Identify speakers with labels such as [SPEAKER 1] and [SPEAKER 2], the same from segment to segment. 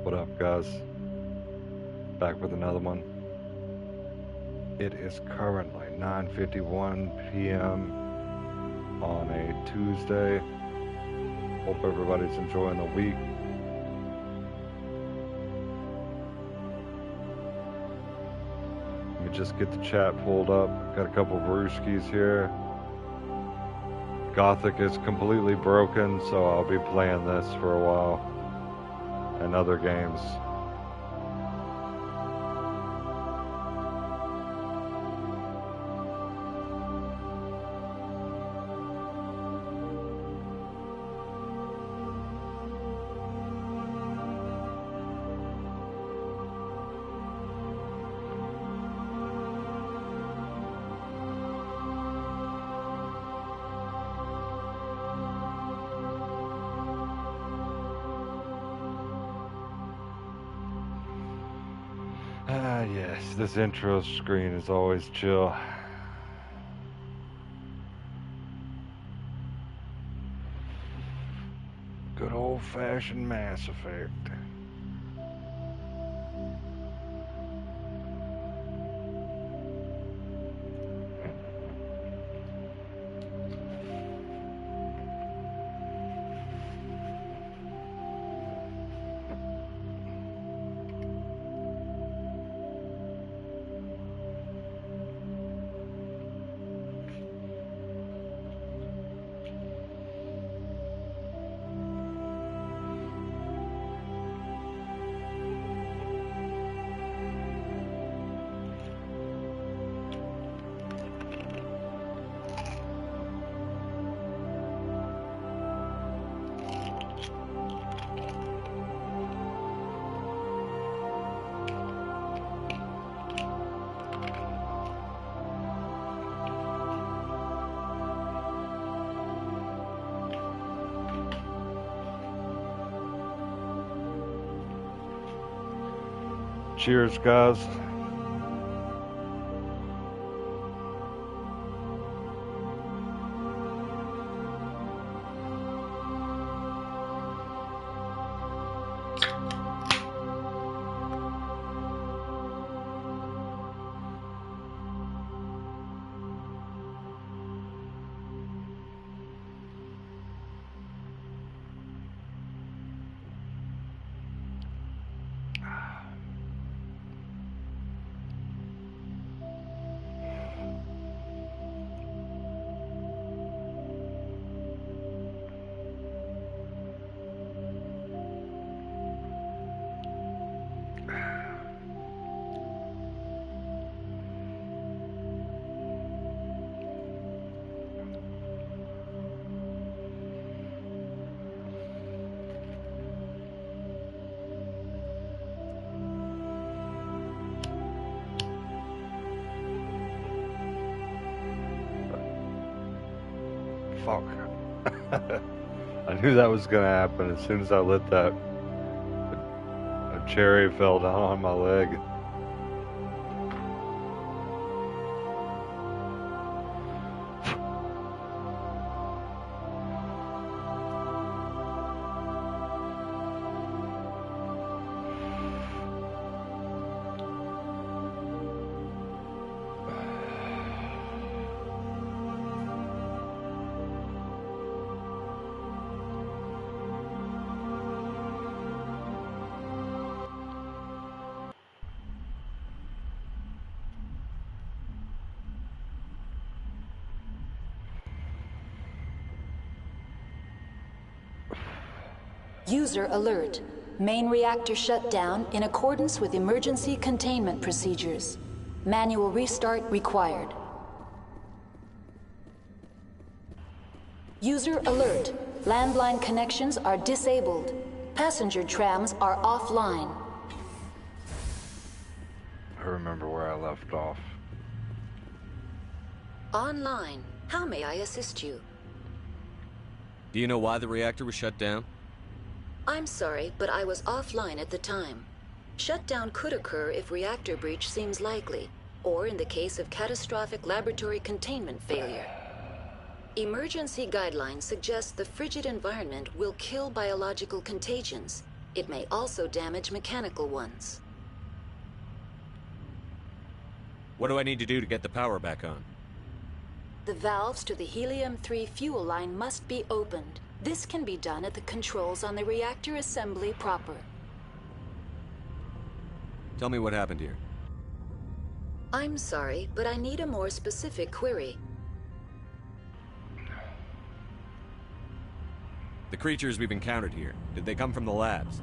[SPEAKER 1] What up, guys? Back with another one. It is currently 9:51 p.m. on a Tuesday. Hope everybody's enjoying the week. Let me just get the chat pulled up. Got a couple of brewskis here. Gothic is completely broken, so I'll be playing this for a while. And other games. Yes, this intro screen is always chill. Good old-fashioned Mass Effect. Cheers, guys. Fuck. I knew that was gonna happen as soon as I lit that. A cherry fell down on my leg.
[SPEAKER 2] User alert. Main reactor shut down in accordance with emergency containment procedures. Manual restart required. User alert. Landline connections are disabled. Passenger trams are offline.
[SPEAKER 1] I remember where I left off.
[SPEAKER 2] Online. How may I assist you?
[SPEAKER 3] Do you know why the reactor was shut down?
[SPEAKER 2] I'm sorry, but I was offline at the time. Shutdown could occur if reactor breach seems likely, or in the case of catastrophic laboratory containment failure. Emergency guidelines suggest the frigid environment will kill biological contagions. It may also damage mechanical ones.
[SPEAKER 3] What do I need to do to get the power back on?
[SPEAKER 2] The valves to the helium-3 fuel line must be opened. This can be done at the controls on the reactor assembly proper.
[SPEAKER 3] Tell me what happened here.
[SPEAKER 2] I'm sorry, but I need a more specific query.
[SPEAKER 3] The creatures we've encountered here, did they come from the labs?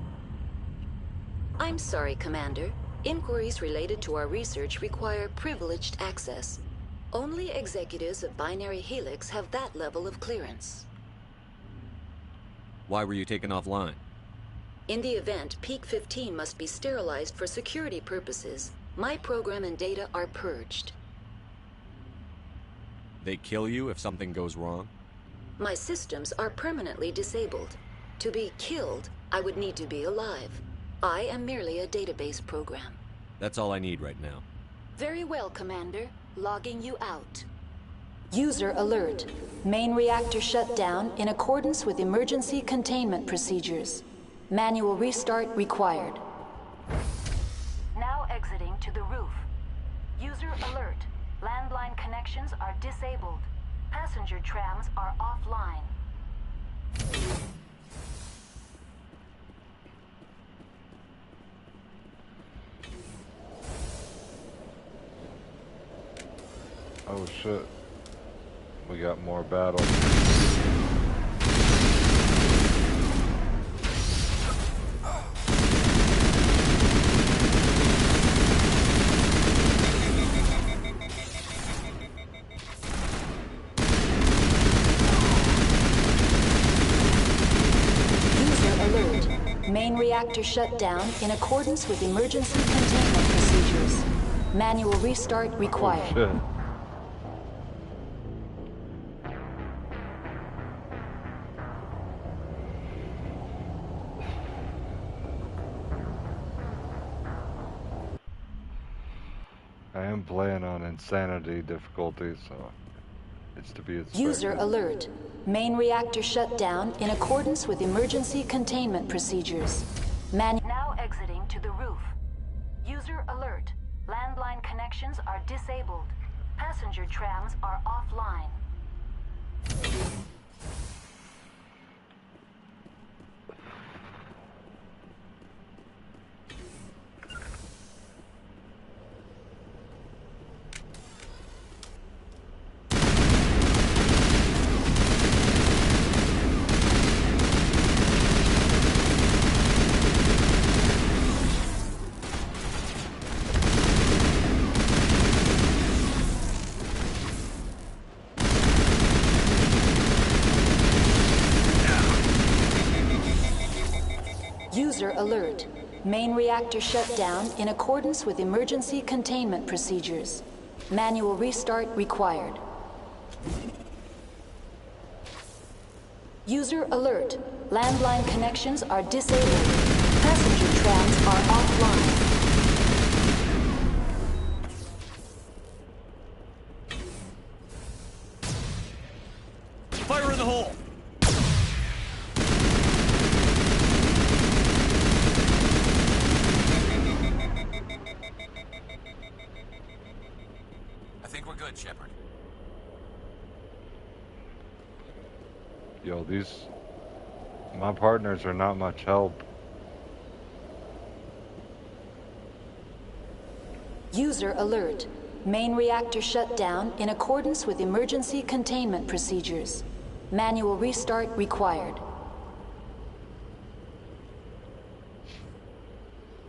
[SPEAKER 2] I'm sorry, Commander. Inquiries related to our research require privileged access. Only executives of Binary Helix have that level of clearance.
[SPEAKER 3] Why were you taken offline?
[SPEAKER 2] In the event, Peak 15 must be sterilized for security purposes. My program and data are purged.
[SPEAKER 3] They kill you if something goes wrong?
[SPEAKER 2] My systems are permanently disabled. To be killed, I would need to be alive. I am merely a database program.
[SPEAKER 3] That's all I need right now.
[SPEAKER 2] Very well, Commander. Logging you out. User alert. Main reactor shut down in accordance with emergency containment procedures. Manual restart required. Now exiting to the roof. User alert. Landline connections are disabled. Passenger trams are offline.
[SPEAKER 1] Oh shit. We got more battles.
[SPEAKER 2] Main reactor shut down in accordance with emergency containment procedures. Manual restart required.
[SPEAKER 1] Oh, shit. I am playing on insanity difficulty, so it's to be expected.
[SPEAKER 2] User alert. Main reactor shut down in accordance with emergency containment procedures. Now exiting to the roof. User alert. Landline connections are disabled. Passenger trams are offline. User alert. Main reactor shut down in accordance with emergency containment procedures. Manual restart required. User alert. Landline connections are disabled. Passenger trams are offline.
[SPEAKER 3] Fire in the hole! I think we're good, Shepard.
[SPEAKER 1] Yo, my partners are not much help.
[SPEAKER 2] User alert. Main reactor shut down in accordance with emergency containment procedures. Manual restart required.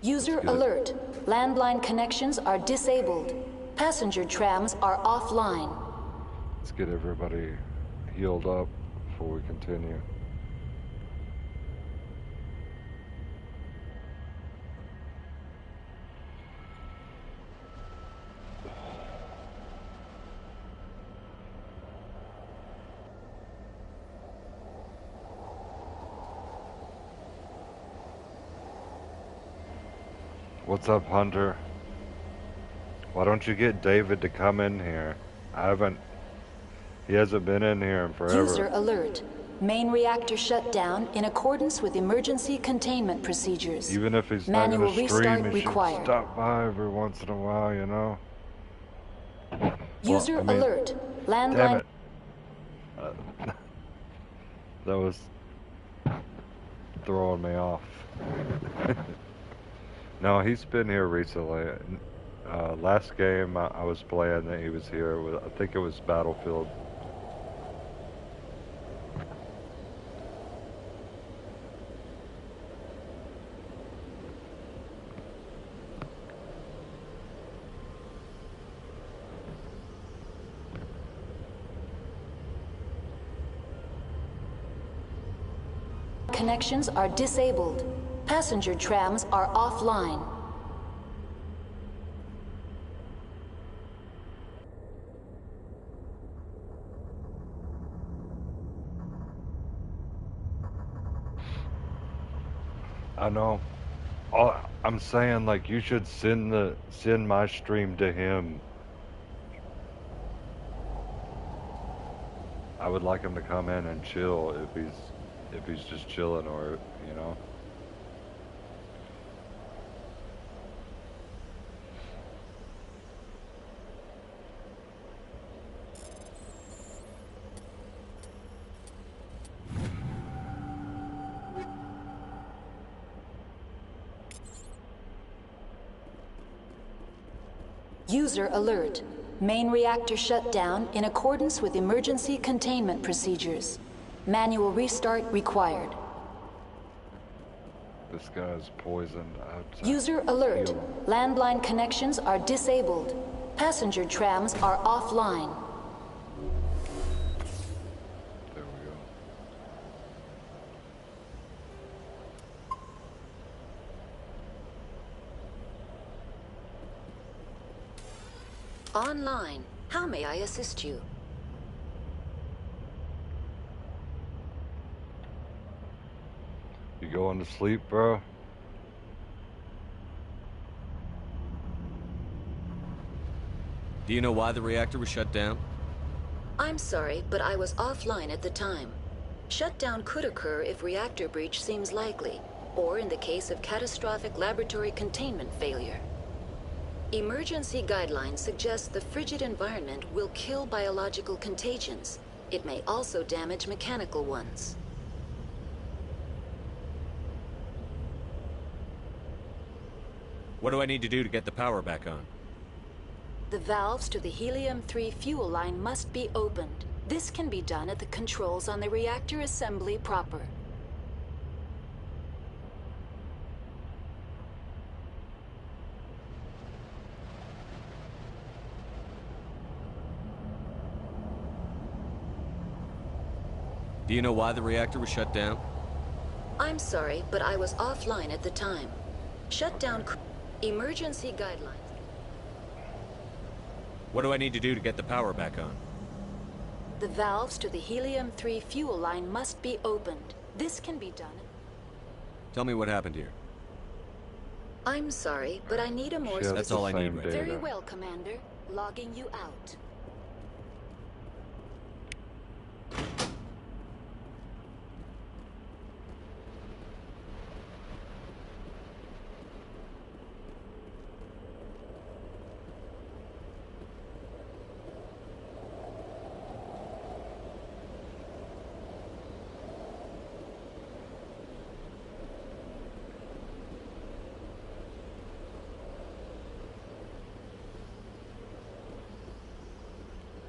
[SPEAKER 2] User alert. Landline connections are disabled. Passenger trams are offline.
[SPEAKER 1] Let's get everybody healed up before we continue. What's up, Hunter? Why don't you get David to come in here? He hasn't been in here in forever.
[SPEAKER 2] User alert. Main reactor shut down in accordance with emergency containment procedures.
[SPEAKER 1] Even if he's
[SPEAKER 2] Manual
[SPEAKER 1] not gonna stream,
[SPEAKER 2] restart
[SPEAKER 1] he should
[SPEAKER 2] required.
[SPEAKER 1] stop by every once in a while, you know?
[SPEAKER 2] User
[SPEAKER 1] Well, I mean,
[SPEAKER 2] alert.
[SPEAKER 1] damn
[SPEAKER 2] Landline.
[SPEAKER 1] it. That was throwing me off. No, he's been here recently. Last game I was playing that he was here, I think it was Battlefield.
[SPEAKER 2] Connections are disabled. Passenger trams are offline.
[SPEAKER 1] I know. I'm saying, like, you should send my stream to him. I would like him to come in and chill if he's just chilling, or you know.
[SPEAKER 2] User alert. Main reactor shut down in accordance with emergency containment procedures. Manual restart required.
[SPEAKER 1] This guy's poisoned.
[SPEAKER 2] User alert. Landline connections are disabled. Passenger trams are offline.
[SPEAKER 1] There we go.
[SPEAKER 2] Online. How may I assist you?
[SPEAKER 1] You going to sleep, bro?
[SPEAKER 3] Do you know why the reactor was shut down?
[SPEAKER 2] I'm sorry, but I was offline at the time. Shutdown could occur if reactor breach seems likely, or in the case of catastrophic laboratory containment failure. Emergency guidelines suggest the frigid environment will kill biological contagions. It may also damage mechanical ones.
[SPEAKER 3] What do I need to do to get the power back on?
[SPEAKER 2] The valves to the helium-3 fuel line must be opened. This can be done at the controls on the reactor assembly proper.
[SPEAKER 3] Do you know why the reactor was shut down?
[SPEAKER 2] I'm sorry, but I was offline at the time. Shutdown emergency guidelines.
[SPEAKER 3] What do I need to do to get the power back on?
[SPEAKER 2] The valves to the helium-3 fuel line must be opened. This can be done.
[SPEAKER 3] Tell me what happened here.
[SPEAKER 2] I'm sorry, but I need a more
[SPEAKER 1] Share
[SPEAKER 3] That's
[SPEAKER 1] the
[SPEAKER 3] all I need
[SPEAKER 1] same
[SPEAKER 3] right
[SPEAKER 1] data.
[SPEAKER 2] Very well, Commander. Logging you out.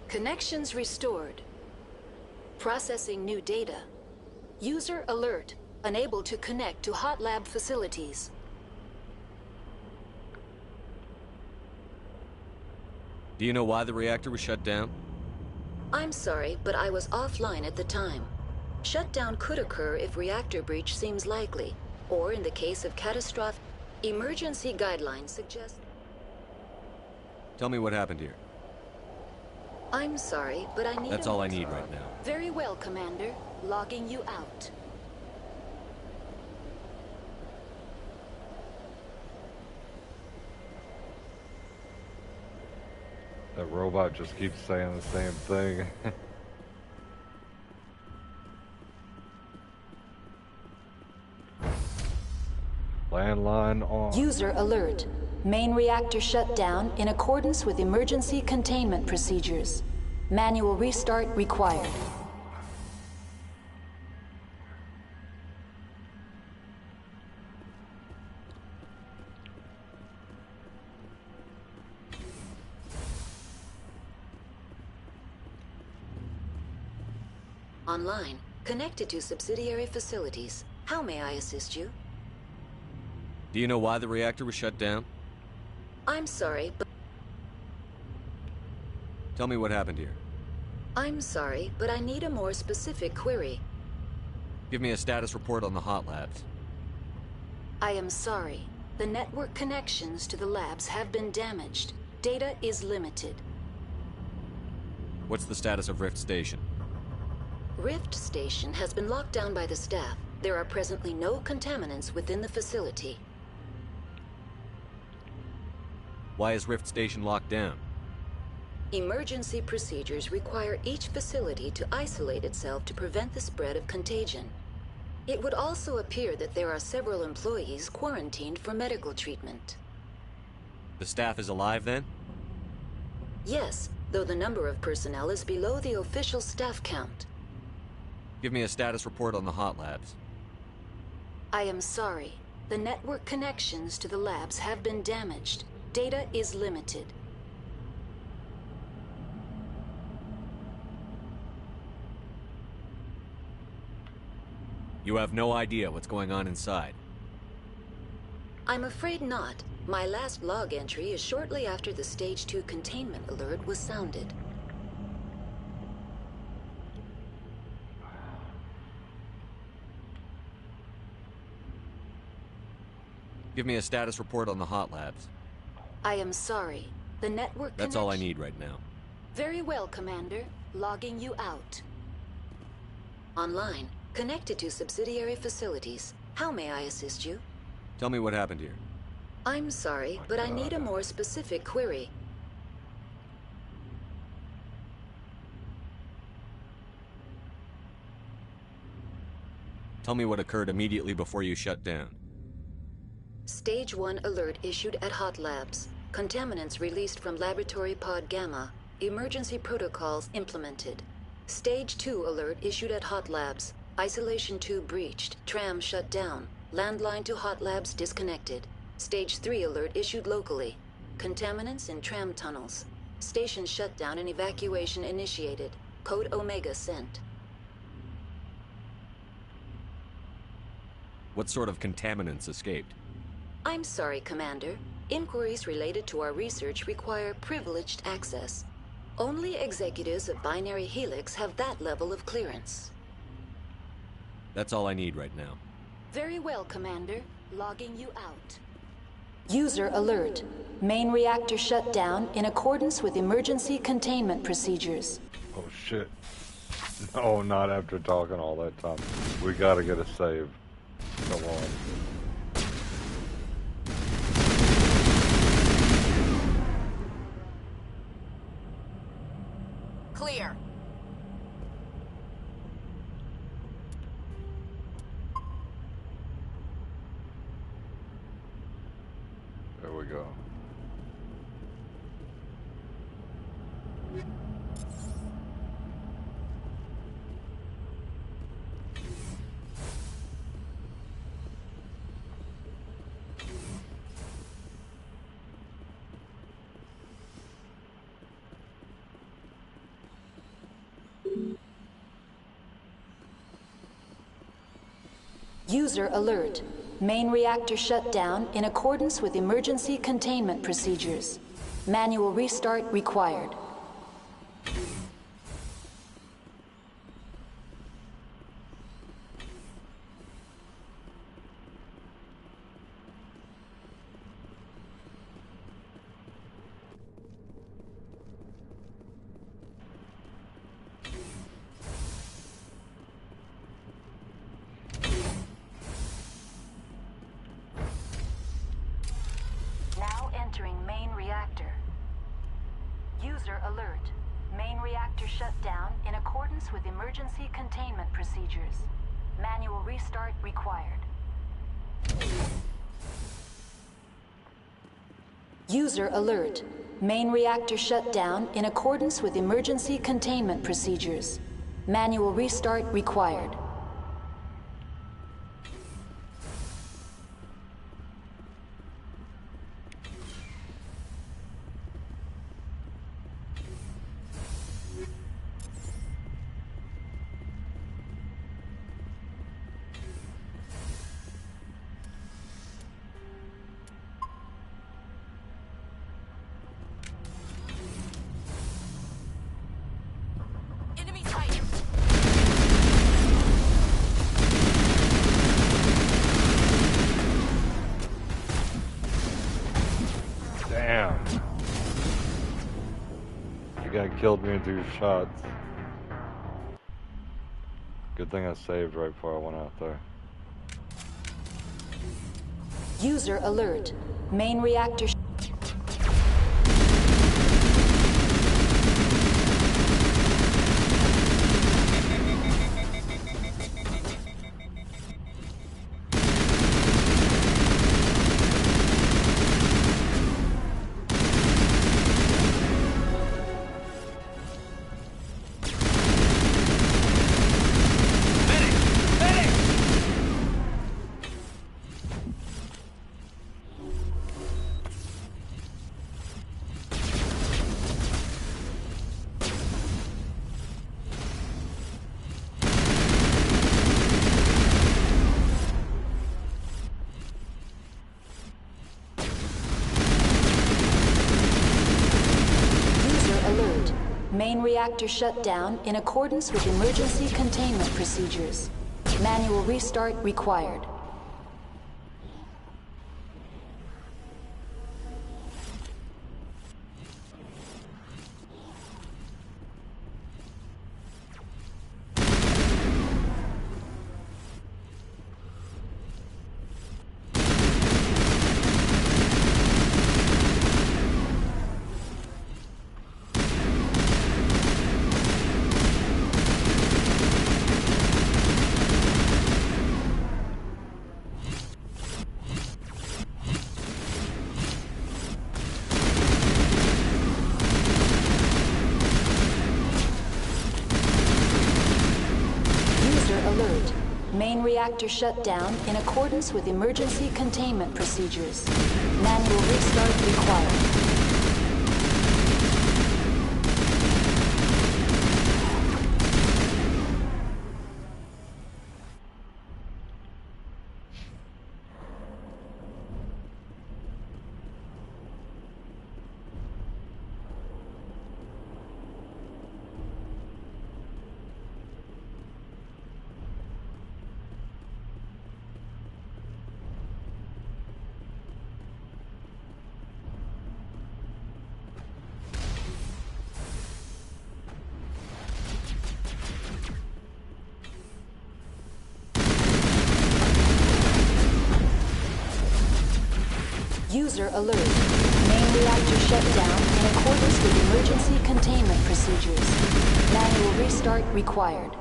[SPEAKER 2] Connections restored. Processing new data. User alert. Unable to connect to hot lab facilities.
[SPEAKER 3] Do you know why the reactor was shut down?
[SPEAKER 2] I'm sorry, but I was offline at the time. Shutdown could occur if reactor breach seems likely, or in the case of catastrophic. Emergency guidelines suggest.
[SPEAKER 3] Tell me what happened here.
[SPEAKER 2] I'm sorry, but I need.
[SPEAKER 3] That's all I need right now.
[SPEAKER 2] Very well, Commander. Logging you out.
[SPEAKER 1] That robot just keeps saying the same thing. Landline on.
[SPEAKER 2] User alert. Main reactor shut down in accordance with emergency containment procedures. Manual restart required. Online. Connected to subsidiary facilities. How may I assist you?
[SPEAKER 3] Do you know why the reactor was shut down?
[SPEAKER 2] I'm sorry, but...
[SPEAKER 3] Tell me what happened here.
[SPEAKER 2] I'm sorry, but I need a more specific query.
[SPEAKER 3] Give me a status report on the hot labs.
[SPEAKER 2] I am sorry. The network connections to the labs have been damaged. Data is limited.
[SPEAKER 3] What's the status of Rift Station?
[SPEAKER 2] Rift Station has been locked down by the staff. There are presently no contaminants within the facility.
[SPEAKER 3] Why is Rift Station locked down?
[SPEAKER 2] Emergency procedures require each facility to isolate itself to prevent the spread of contagion. It would also appear that there are several employees quarantined for medical treatment.
[SPEAKER 3] The staff is alive then?
[SPEAKER 2] Yes, though the number of personnel is below the official staff count.
[SPEAKER 3] Give me a status report on the hot labs.
[SPEAKER 2] I am sorry. The network connections to the labs have been damaged. Data is limited.
[SPEAKER 3] You have no idea what's going on inside.
[SPEAKER 2] I'm afraid not. My last log entry is shortly after the Stage 2 containment alert was sounded.
[SPEAKER 3] Give me a status report on the hot labs.
[SPEAKER 2] I am sorry. The network
[SPEAKER 3] That's all I need right now.
[SPEAKER 2] Very well, Commander. Logging you out. Online. Connected to subsidiary facilities. How may I assist you?
[SPEAKER 3] Tell me what happened here.
[SPEAKER 2] I'm sorry, but I need a more specific query.
[SPEAKER 3] Tell me what occurred immediately before you shut down.
[SPEAKER 2] Stage 1 alert issued at Hot Labs. Contaminants released from Laboratory Pod Gamma. Emergency protocols implemented. Stage 2 alert issued at Hot Labs. Isolation 2 breached. Tram shut down. Landline to Hot Labs disconnected. Stage 3 alert issued locally. Contaminants in tram tunnels. Station shutdown and evacuation initiated. Code Omega sent.
[SPEAKER 3] What sort of contaminants escaped?
[SPEAKER 2] I'm sorry, Commander. Inquiries related to our research require privileged access. Only executives of Binary Helix have that level of clearance.
[SPEAKER 3] That's all I need right now.
[SPEAKER 2] Very well, Commander. Logging you out. User alert. Main reactor shut down in accordance with emergency containment procedures.
[SPEAKER 1] Oh shit. No, not after talking all that time. We gotta get a save. Come on.
[SPEAKER 2] Clear.
[SPEAKER 1] There we go.
[SPEAKER 2] User alert. Main reactor shut down in accordance with emergency containment procedures. Manual restart required. Now entering main reactor. User alert. Main reactor shut down in accordance with emergency containment procedures. Manual restart required. User alert. Main reactor shut down in accordance with emergency containment procedures. Manual restart required.
[SPEAKER 1] Damn. The guy killed me in 2 shots. Good thing I saved right before I went out there.
[SPEAKER 2] User alert. Main reactor Main reactor shut down in accordance with emergency containment procedures. Manual restart required. Main reactor shut down in accordance with emergency containment procedures. Manual restart required. User alert. Main reactor shut down in accordance with emergency containment procedures. Manual restart required.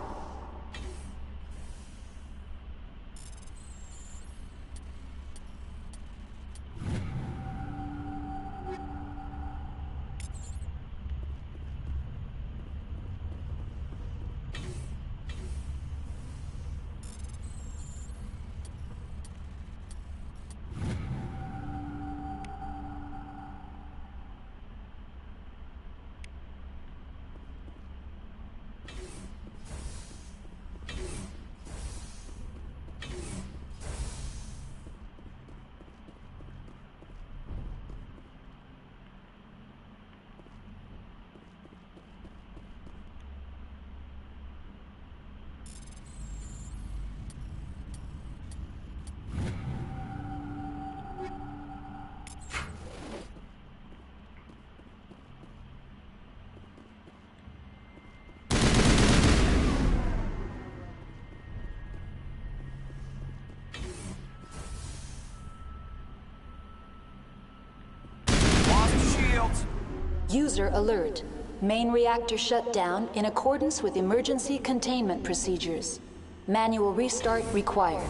[SPEAKER 2] User alert. Main reactor shut down in accordance with emergency containment procedures. Manual restart required.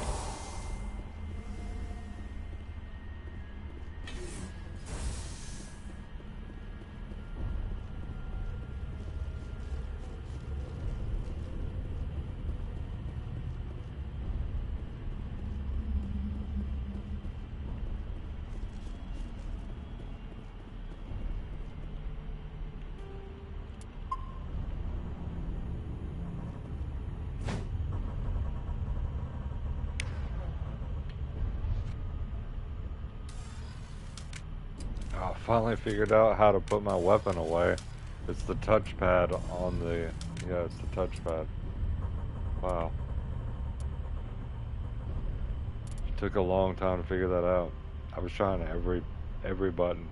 [SPEAKER 1] I finally figured out how to put my weapon away. It's the touchpad on the... Yeah, it's the touchpad. Wow. It took a long time to figure that out. I was trying every button.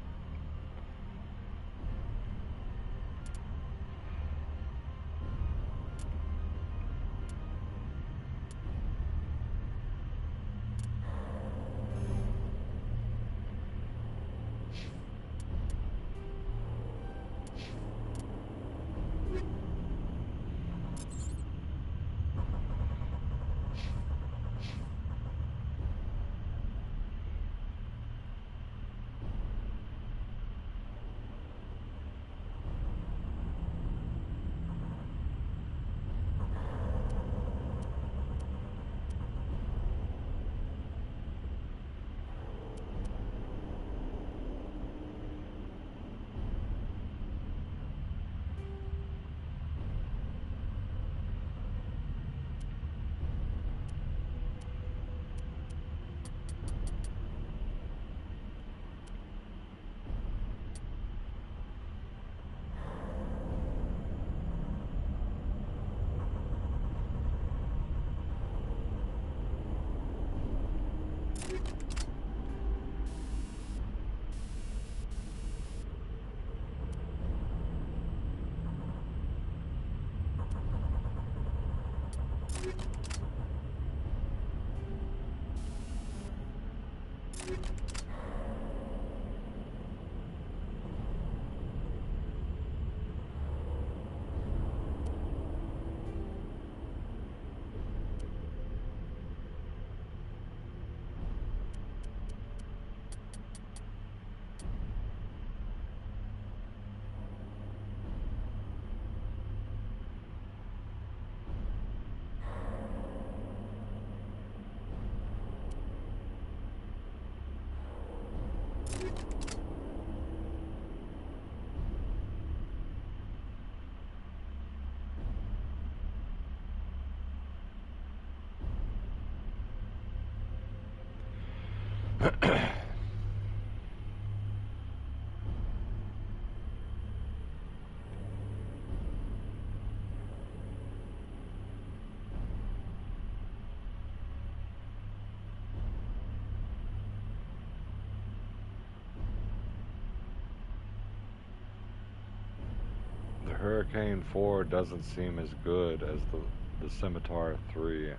[SPEAKER 1] Hurricane 4 doesn't seem as good as the Scimitar 3.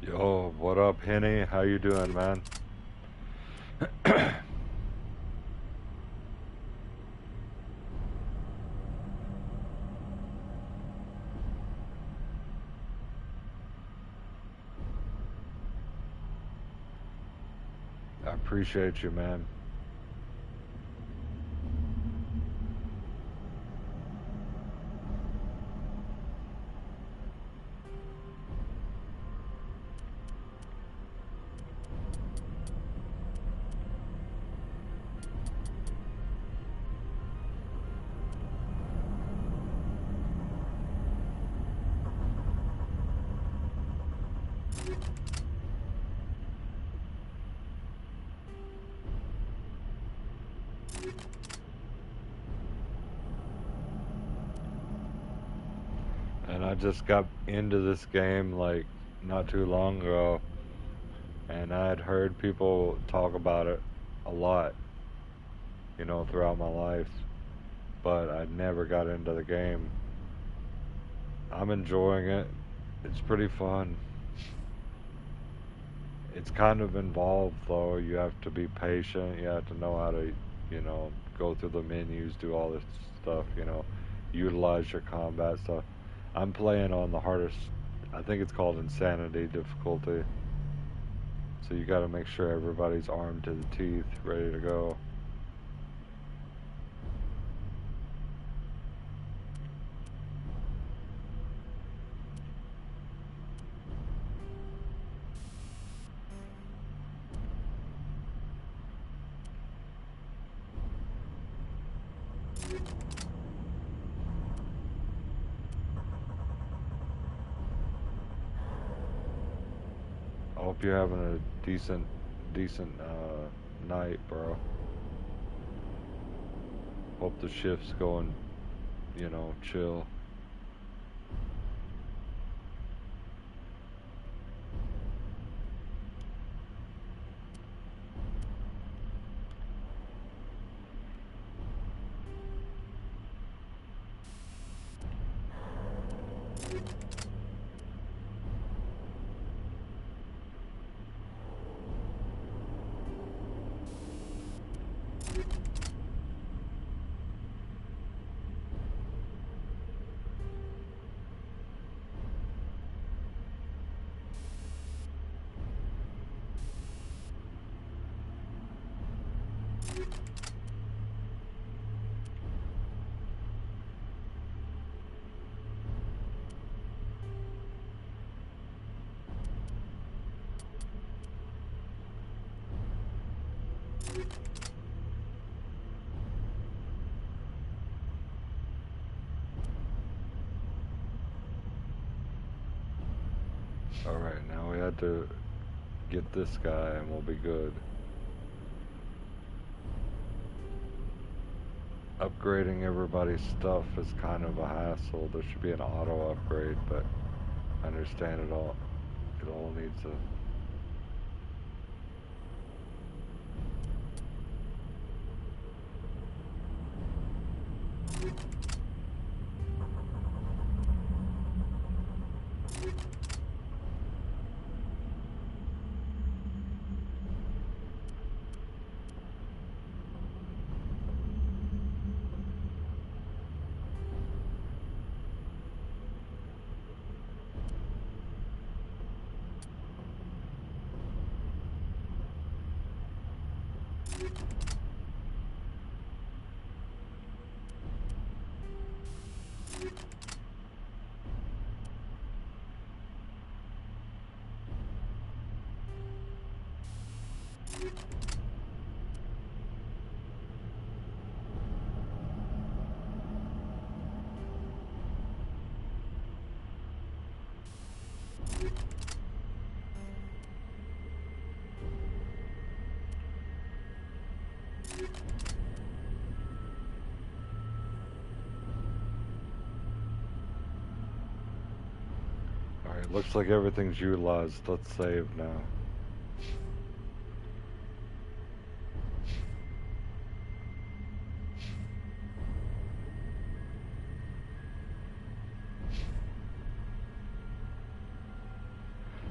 [SPEAKER 1] Yo, what up, Henny? How you doing, man? I appreciate you, man. And I just got into this game like not too long ago, and I had heard people talk about it a lot, you know, throughout my life, but I never got into the game. I'm enjoying it. It's pretty fun. It's kind of involved though. You have to be patient. You have to know how to, you know, go through the menus, do all this stuff, you know, utilize your combat stuff. I'm playing on the hardest, I think it's called Insanity difficulty. So you gotta make sure everybody's armed to the teeth, ready to go. I hope you're having a decent night, bro. Hope the shift's going, you know, chill. Alright, now we had to get this guy and we'll be good. Upgrading everybody's stuff is kind of a hassle. There should be an auto upgrade, but I understand it all needs a... Alright, looks like everything's utilized. Let's save now.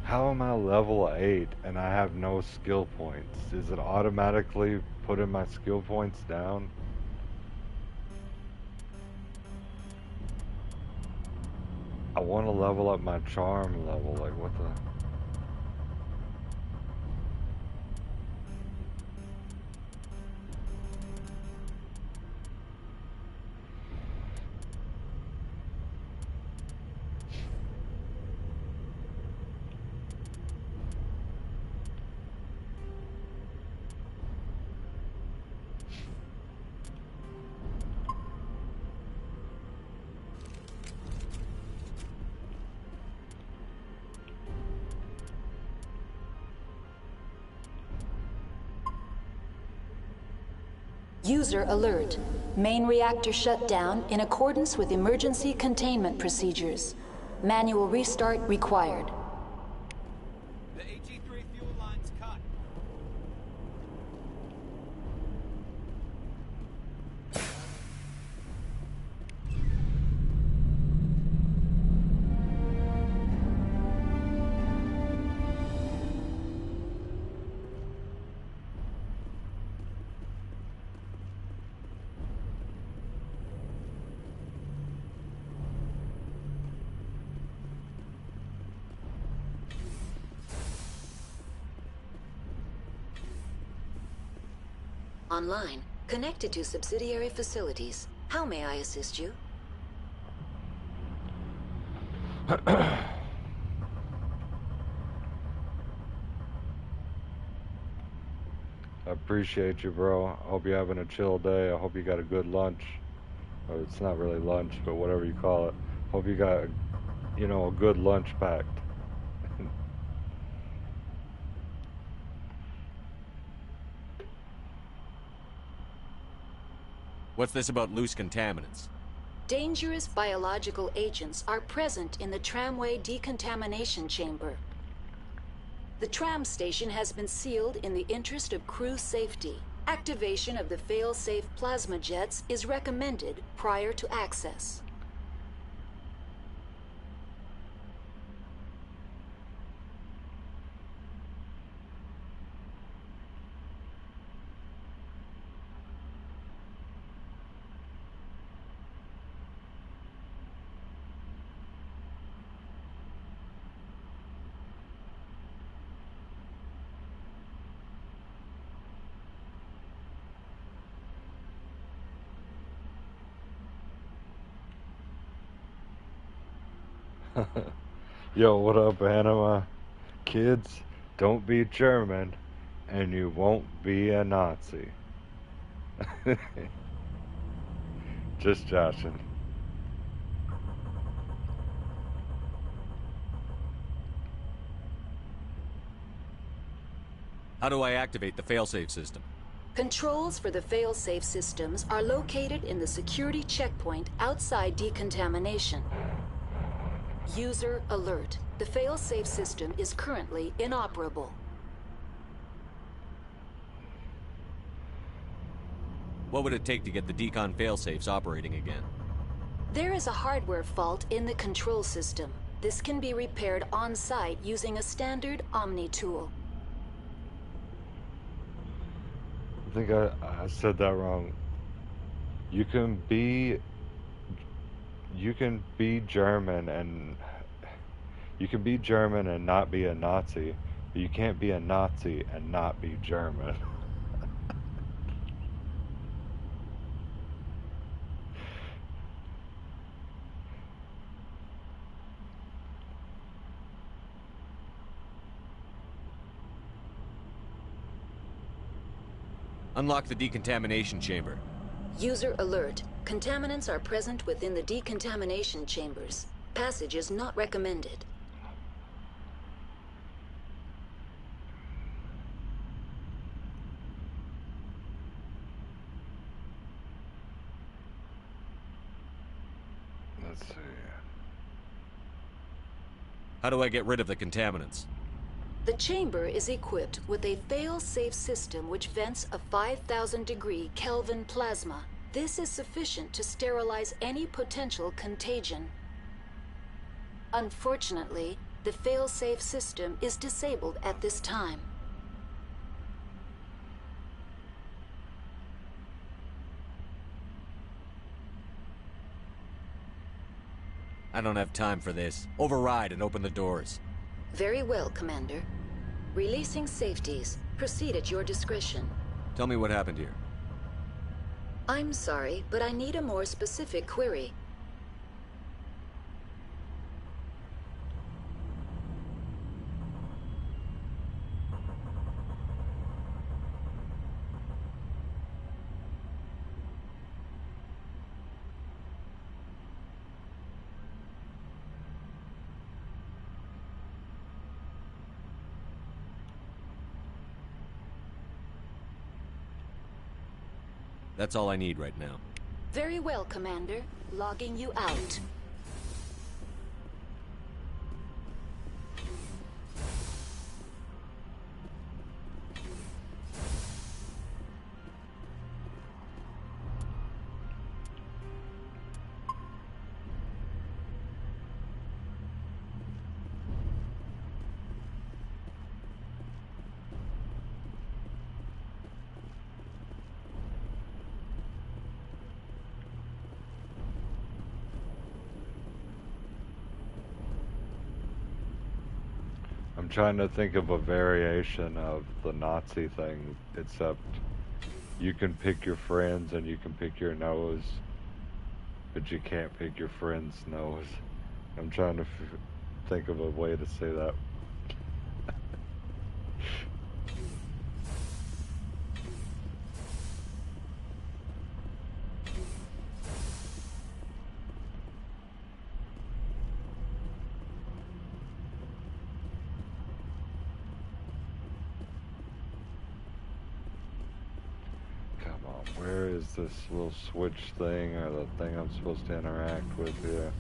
[SPEAKER 1] How am I level 8 and I have no skill points? Is it automatically putting my skill points down? I want to level up my charm level, like what the...
[SPEAKER 2] User alert. Main reactor shut down in accordance with emergency containment procedures. Manual restart required.
[SPEAKER 4] The HE3 fuel line's cut.
[SPEAKER 2] Online. Connected to subsidiary facilities. How may I assist you?
[SPEAKER 1] I appreciate you, bro. I hope you're having a chill day. I hope you got a good lunch. Or it's not really lunch, but whatever you call it. Hope you got, you know, a good lunch packed.
[SPEAKER 3] What's this about loose contaminants?
[SPEAKER 2] Dangerous biological agents are present in the tramway decontamination chamber. The tram station has been sealed in the interest of crew safety. Activation of the fail-safe plasma jets is recommended prior to access.
[SPEAKER 1] Yo, what up, Anima? Kids, don't be German, and you won't be a Nazi. Just joshing.
[SPEAKER 3] How do I activate the failsafe system?
[SPEAKER 2] Controls for the fail-safe systems are located in the security checkpoint outside decontamination. User alert. The fail-safe system is currently inoperable.
[SPEAKER 3] What would it take to get the decon failsafes operating again?
[SPEAKER 2] There is a hardware fault in the control system. This can be repaired on-site using a standard Omni tool.
[SPEAKER 1] I think I said that wrong. You can be German and not be a Nazi, but you can't be a Nazi and not be German.
[SPEAKER 3] Unlock the decontamination chamber.
[SPEAKER 2] User alert. Contaminants are present within the decontamination chambers. Passage is not recommended.
[SPEAKER 1] Let's see.
[SPEAKER 3] How do I get rid of the contaminants?
[SPEAKER 2] The chamber is equipped with a fail-safe system which vents a 5,000-degree Kelvin plasma. This is sufficient to sterilize any potential contagion. Unfortunately, The fail-safe system is disabled at this time.
[SPEAKER 3] I don't have time for this. Override and open the doors.
[SPEAKER 2] Very well, Commander. Releasing safeties. Proceed at your discretion.
[SPEAKER 3] Tell me what happened here.
[SPEAKER 2] I'm sorry, but I need a more specific query.
[SPEAKER 3] That's all I need right now.
[SPEAKER 2] Very well, Commander. Logging you out.
[SPEAKER 1] I'm trying to think of a variation of the Nazi thing, except you can pick your friends and you can pick your nose, but you can't pick your friend's nose. I'm trying to think of a way to say that. Where is this little switch thing, or the thing I'm supposed to interact with here?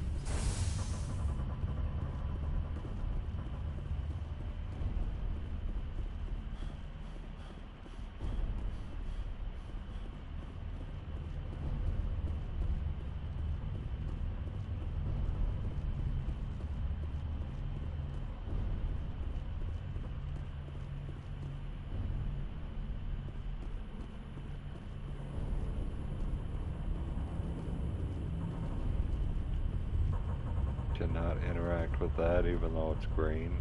[SPEAKER 1] Cannot interact with that even though it's green.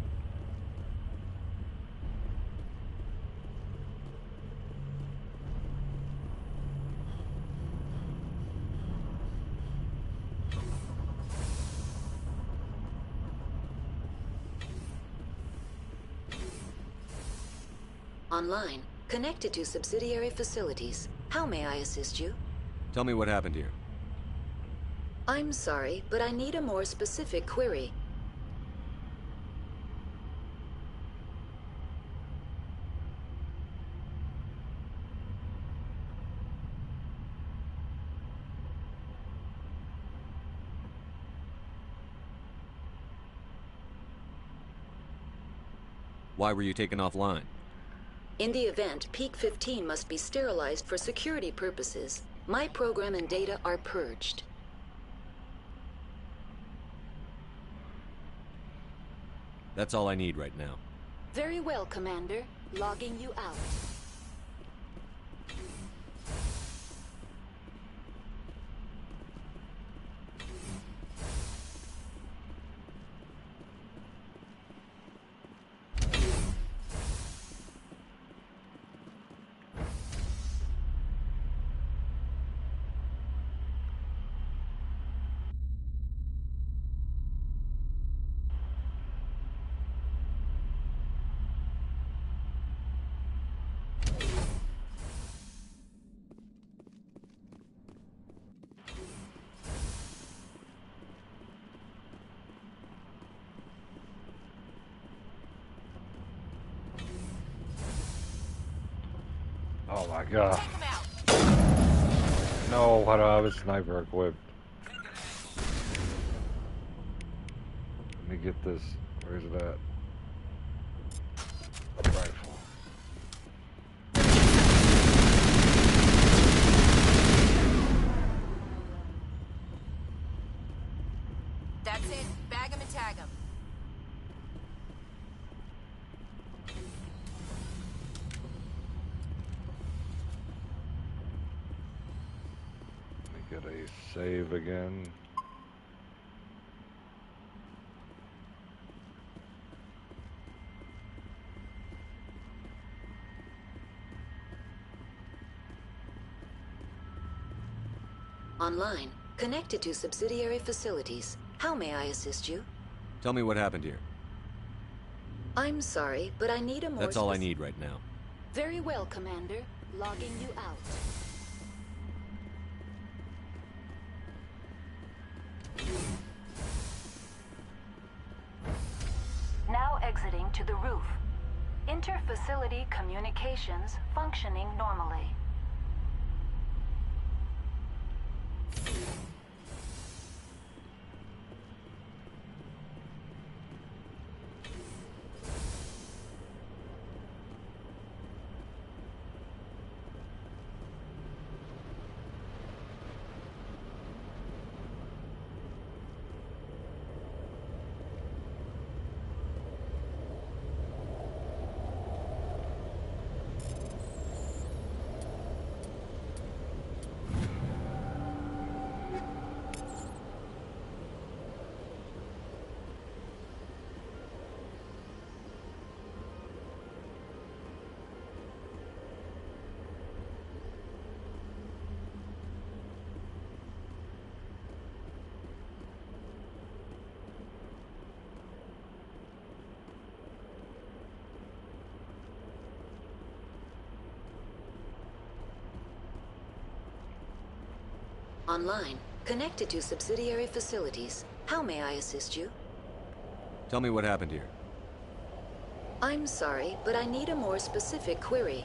[SPEAKER 2] Online. Connected to subsidiary facilities. How may I assist you?
[SPEAKER 3] Tell me what happened here.
[SPEAKER 2] I'm sorry, but I need a more specific query.
[SPEAKER 3] Why were you taken offline?
[SPEAKER 2] In the event, Peak 15 must be sterilized for security purposes. My program and data are purged.
[SPEAKER 3] That's all I need right now.
[SPEAKER 2] Very well, Commander. Logging you out.
[SPEAKER 1] Oh my god. No, why do I have a sniper equipped? Let me get this. Where's it at? Rifle.
[SPEAKER 5] That's it. Bag him and tag him.
[SPEAKER 1] get a save again.
[SPEAKER 2] Online. Connected to subsidiary facilities. How may I assist you?
[SPEAKER 3] Tell me what happened here.
[SPEAKER 2] I'm sorry, but I need a more
[SPEAKER 3] That's all I need right now.
[SPEAKER 2] Very well, Commander. Logging you out. Now exiting to the roof. Inter-facility communications functioning normally. Online. Connected to subsidiary facilities. How may I assist you?
[SPEAKER 3] Tell me what happened here.
[SPEAKER 2] I'm sorry, but I need a more specific query.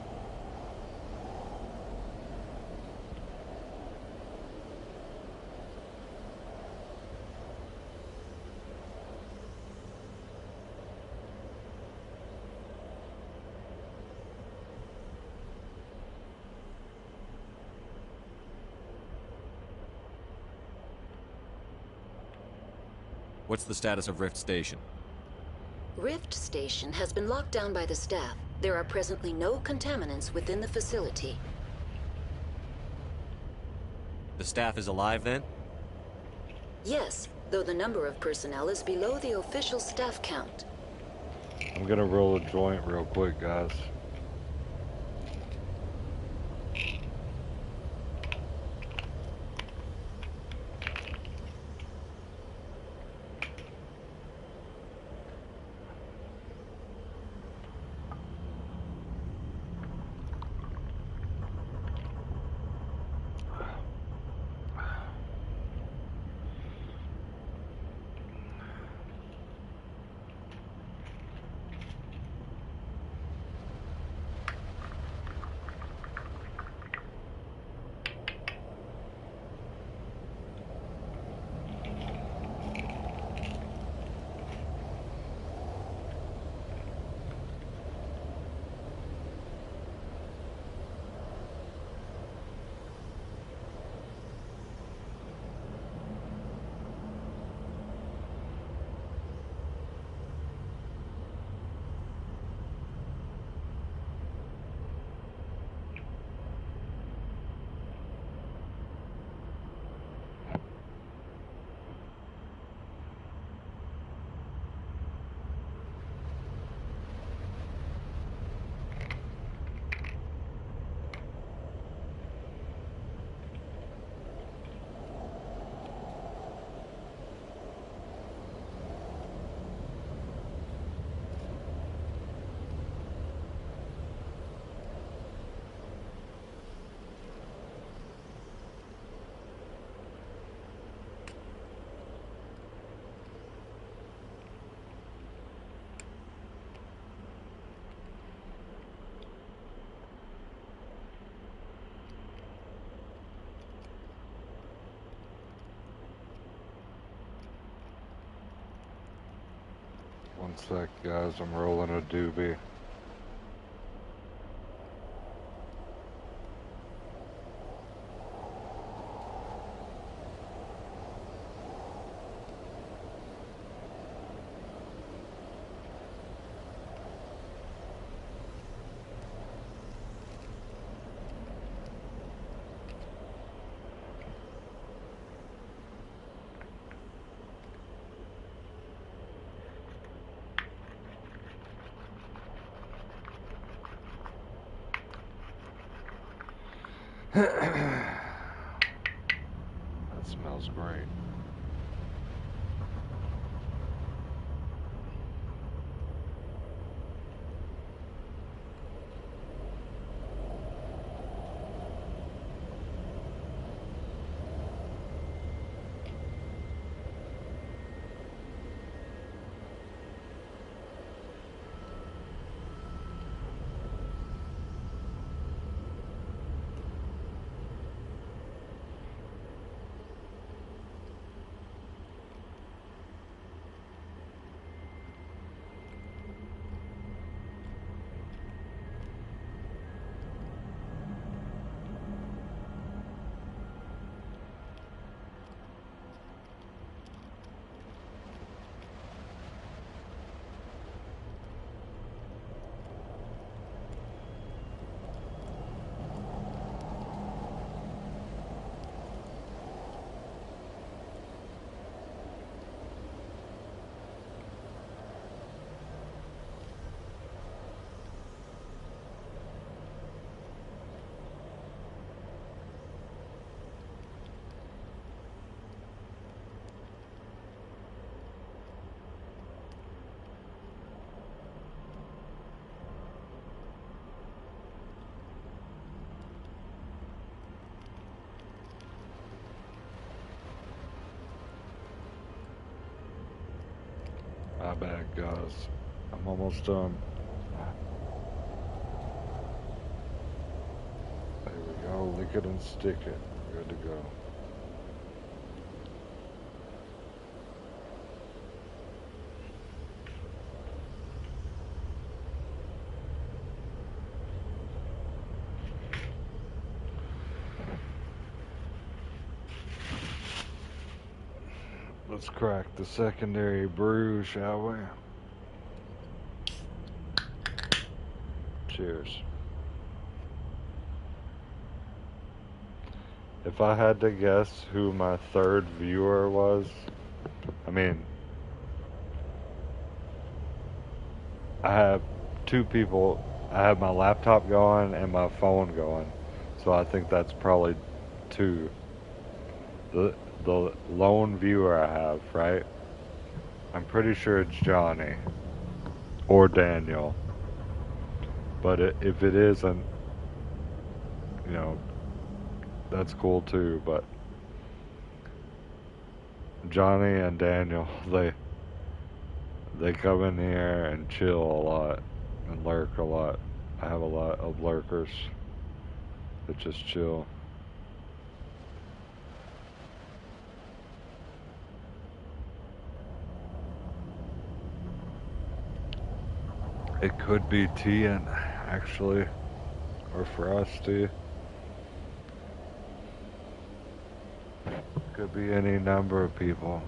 [SPEAKER 3] What's the status of Rift Station?
[SPEAKER 2] Rift Station has been locked down by the staff. There are presently no contaminants within the facility.
[SPEAKER 3] The staff is alive then?
[SPEAKER 2] Yes, though the number of personnel is below the official staff count.
[SPEAKER 1] I'm gonna roll a joint real quick, guys. One sec, guys. I'm rolling a doobie. That smells great. My bad, guys. I'm almost done. There we go. Lick it and stick it. Good to go. Let's crack the secondary brew, shall we? Cheers. If I had to guess who my third viewer was, I mean, I have two people. I have my laptop going and my phone going, so I think that's probably two. The lone viewer I have, right? I'm pretty sure it's Johnny or Daniel. But if it isn't, you know, that's cool too. But Johnny and Daniel, they come in here and chill a lot and lurk a lot. I have a lot of lurkers that just chill. It could be Tian, actually, or Frosty. Could be any number of people.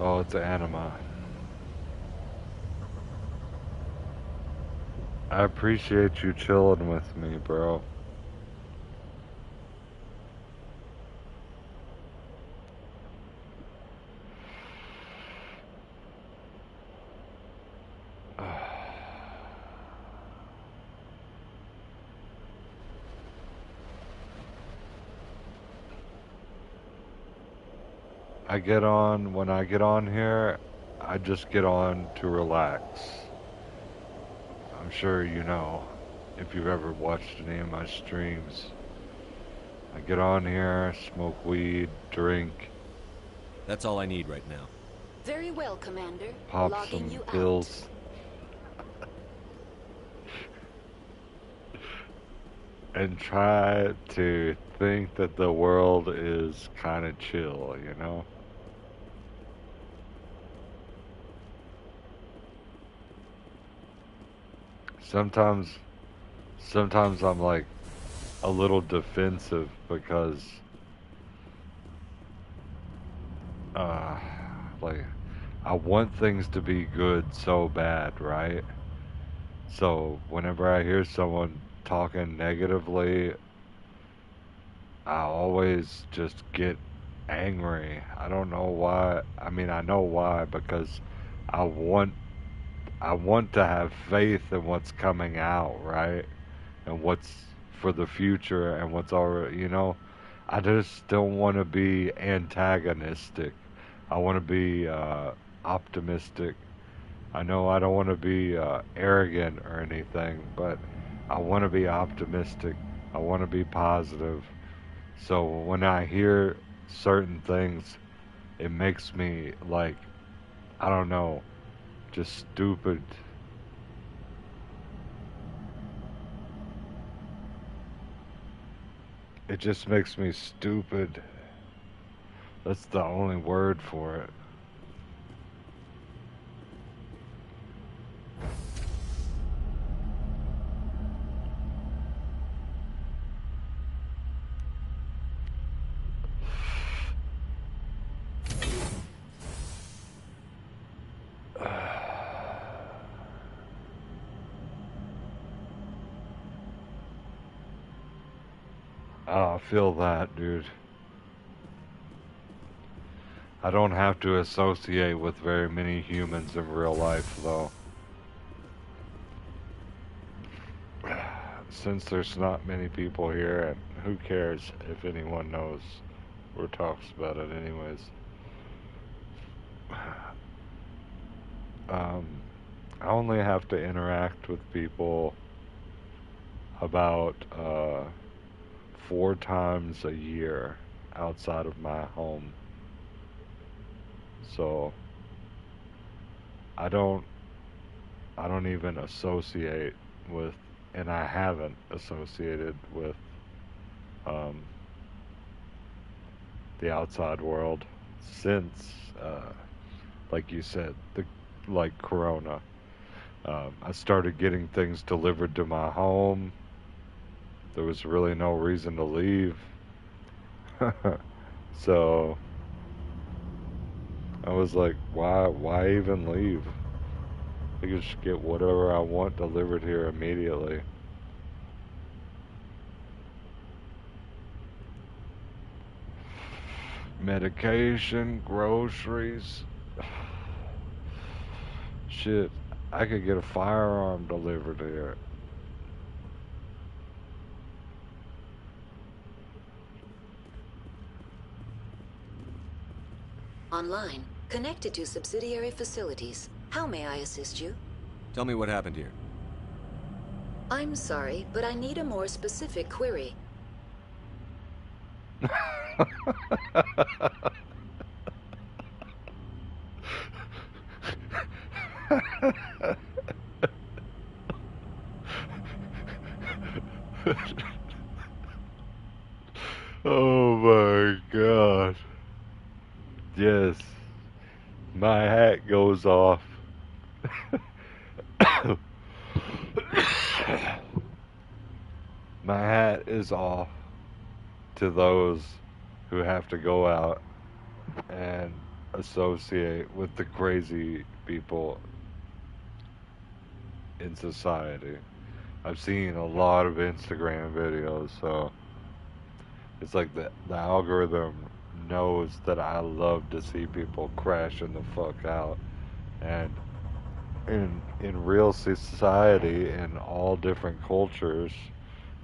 [SPEAKER 1] Oh, it's Anima. I appreciate you chilling with me, bro. When I get on here, I just get on to relax. I'm sure you know, if you've ever watched any of my streams. I get on here, smoke weed, drink.
[SPEAKER 3] That's all I need right now.
[SPEAKER 2] Very well, Commander.
[SPEAKER 1] Pop
[SPEAKER 2] Logging
[SPEAKER 1] some
[SPEAKER 2] you
[SPEAKER 1] pills. And try to think that the world is kind of chill, you know? sometimes, sometimes I'm like a little defensive because, uh, like, I want things to be good so bad, right? So whenever I hear someone talking negatively, I always just get angry. I don't know why. I mean, I know why because I want I want to have faith in what's coming out, right? And what's for the future and what's already, I just don't want to be antagonistic. I want to be optimistic. I know I don't want to be arrogant or anything, but I want to be optimistic. I want to be positive. So when I hear certain things, it makes me like, I don't know, just stupid. It just makes me stupid. That's the only word for it. I feel that, dude. I don't have to associate with very many humans in real life, though. Since there's not many people here, and who cares if anyone knows or talks about it, anyways. Um, I only have to interact with people about 4 times a year outside of my home. So I don't even associate with, and I haven't associated with um, the outside world since, like you said, like Corona. I started getting things delivered to my home. There was really no reason to leave. So I was like, why even leave? I could just get whatever I want delivered here immediately. Medication, groceries. Shit, I could get a firearm delivered here.
[SPEAKER 2] Online. Connected to subsidiary facilities. How may I assist you?
[SPEAKER 3] Tell me what happened here.
[SPEAKER 2] I'm sorry, but I need a more specific query.
[SPEAKER 1] Oh my god. Yes. My hat goes off. My hat is off to those who have to go out and associate with the crazy people in society. I've seen a lot of Instagram videos, so it's like the algorithm knows that I love to see people crashing the fuck out. And in real society, in all different cultures,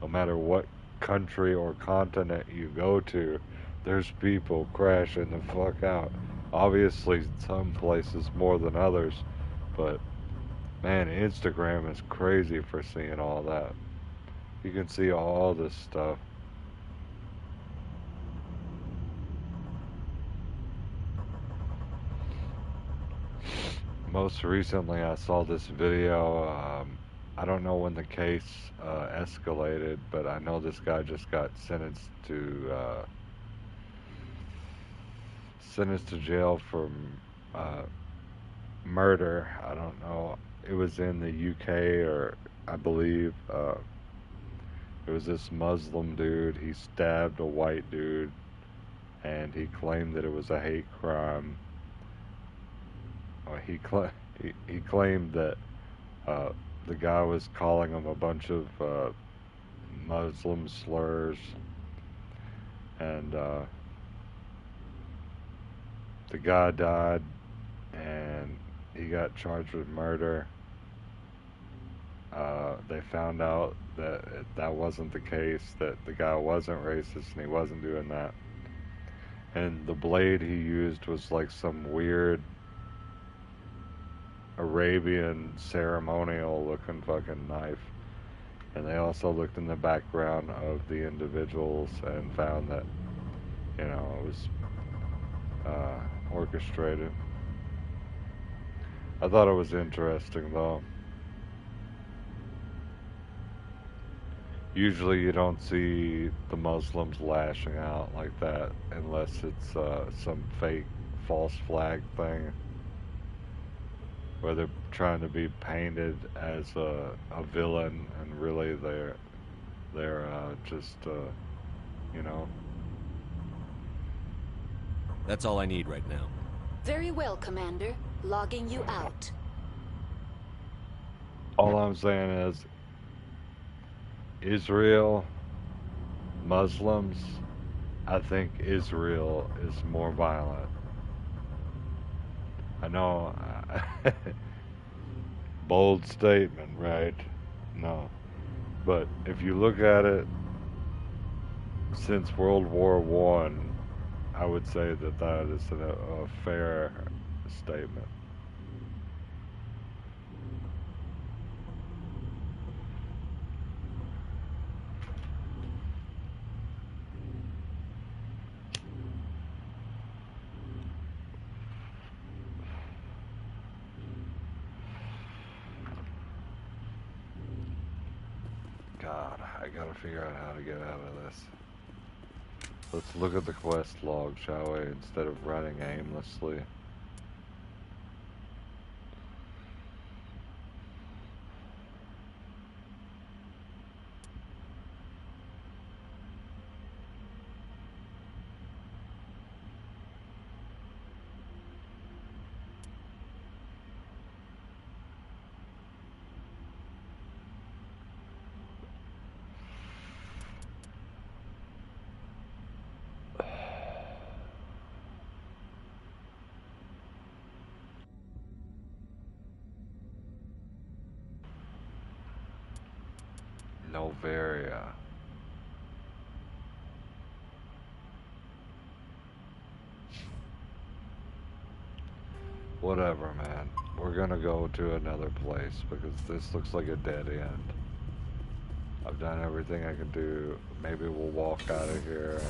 [SPEAKER 1] no matter what country or continent you go to, there's people crashing the fuck out. Obviously, some places more than others, but man, Instagram is crazy for seeing all that. You can see all this stuff. Most recently, I saw this video. I don't know when the case escalated, but I know this guy just got sentenced to jail for uh, murder. I don't know. It was in the UK or I believe. It was this Muslim dude. He stabbed a white dude, and he claimed that it was a hate crime. He claimed that the guy was calling him a bunch of Muslim slurs, and the guy died, and he got charged with murder. They found out that that wasn't the case, that the guy wasn't racist and he wasn't doing that. And the blade he used was like some weird Arabian ceremonial looking fucking knife. And they also looked in the background of the individuals and found that, you know, it was orchestrated. I thought it was interesting though. Usually you don't see the Muslims lashing out like that unless it's some fake false flag thing where they're trying to be painted as a villain and really they're just you know.
[SPEAKER 3] That's all I need right now.
[SPEAKER 2] Very well, Commander. Logging you out.
[SPEAKER 1] All I'm saying is Israel, Muslims, I think Israel is more violent. I know, bold statement, right? No. But if you look at it, since World War One, I would say that that is a fair statement. God, I gotta figure out how to get out of this. Let's look at the quest log, shall we, instead of running aimlessly. Novaria. Whatever, man. We're gonna go to another place because this looks like a dead end. I've done everything I can do. Maybe we'll walk out of here.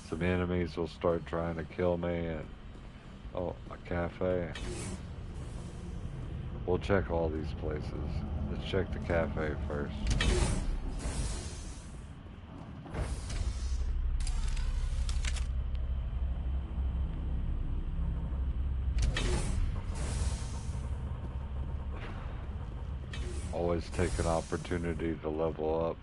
[SPEAKER 1] Some enemies will start trying to kill me and... Oh, a cafe. We'll check all these places. Let's check the cafe first. Always take an opportunity to level up.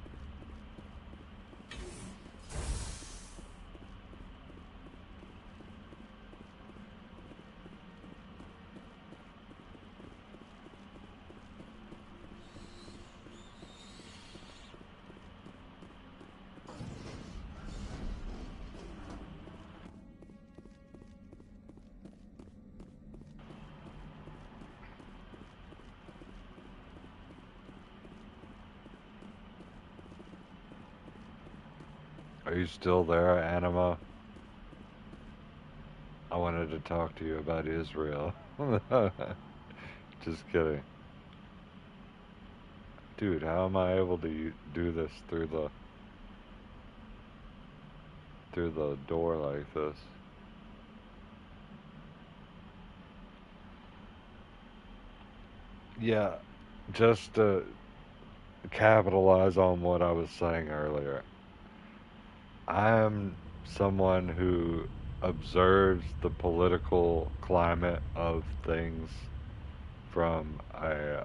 [SPEAKER 1] Are you still there, Anima? I wanted to talk to you about Israel. Just kidding. Dude, how am I able to do this through the door like this? Yeah, just to capitalize on what I was saying earlier. I am someone who observes the political climate of things from a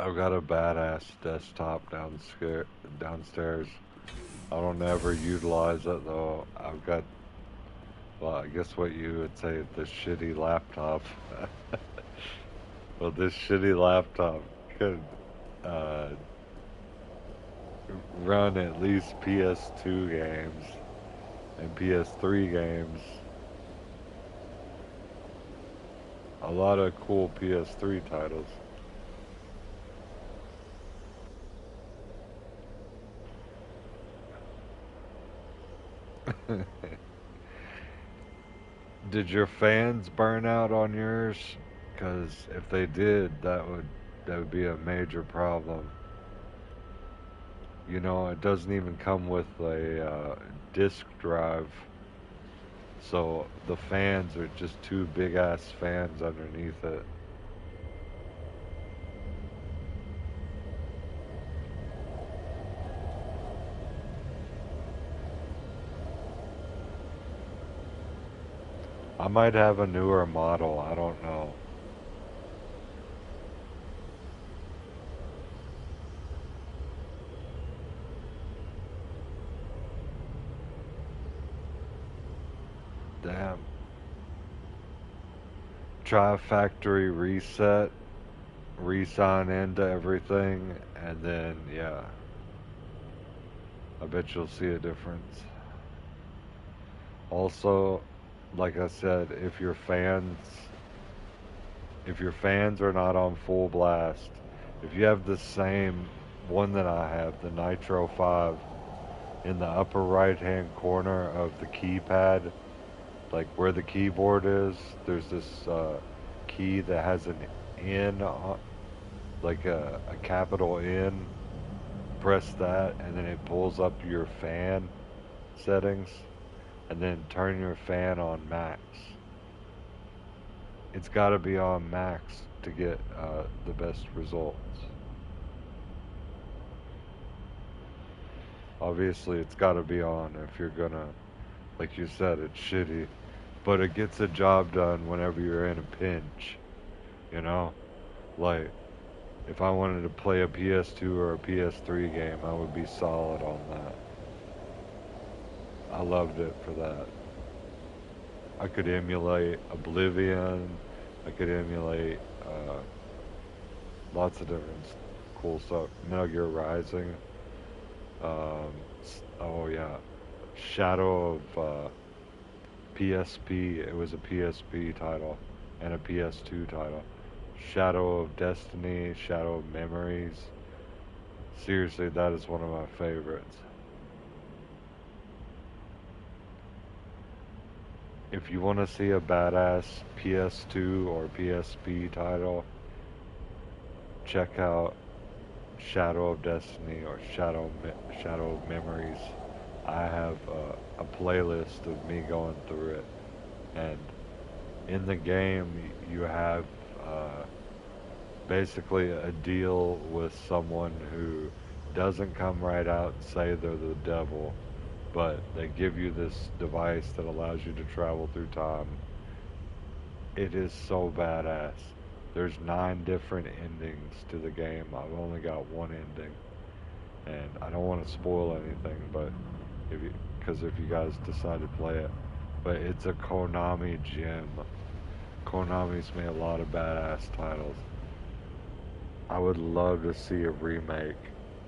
[SPEAKER 1] I've got a badass desktop downstairs. I don't ever utilize it though. I've got, well, I guess what you would say, the shitty laptop. Well, this shitty laptop could uh, run at least PS2 games and PS3 games. A lot of cool PS3 titles. Did your fans burn out on yours? Because if they did, that would be a major problem. You know, it doesn't even come with a disk drive, so the fans are just two big ass fans underneath it. I might have a newer model, I don't know. Damn. Try a factory reset, re-sign into everything, and then, yeah. I bet you'll see a difference. Also, like I said, if your fans are not on full blast, if you have the same one that I have, the Nitro 5, in the upper right hand corner of the keypad, like where the keyboard is, there's this key that has an N, like a capital N. Press that, and then it pulls up your fan settings, and then turn your fan on max. It's got to be on max to get the best results. Obviously, it's got to be on if you're gonna, like you said, it's shitty, but it gets the job done whenever you're in a pinch, you know? Like, if I wanted to play a PS2 or a PS3 game, I would be solid on that. I loved it for that. I could emulate Oblivion. I could emulate lots of different cool stuff. Metal Gear Rising. Oh yeah, Shadow of PSP. It was a PSP title and a PS2 title. Shadow of Destiny, Shadow of Memories. Seriously, that is one of my favorites. If you want to see a badass PS2 or PSP title, check out Shadow of Destiny or Shadow of Memories. I have a playlist of me going through it, and in the game you have basically a deal with someone who doesn't come right out and say they're the devil, but they give you this device that allows you to travel through time. It is so badass. There's 9 different endings to the game. I've only got one ending, and I don't want to spoil anything, but because if you guys decide to play it, but it's a Konami gem. Konami's made a lot of badass titles. I would love to see a remake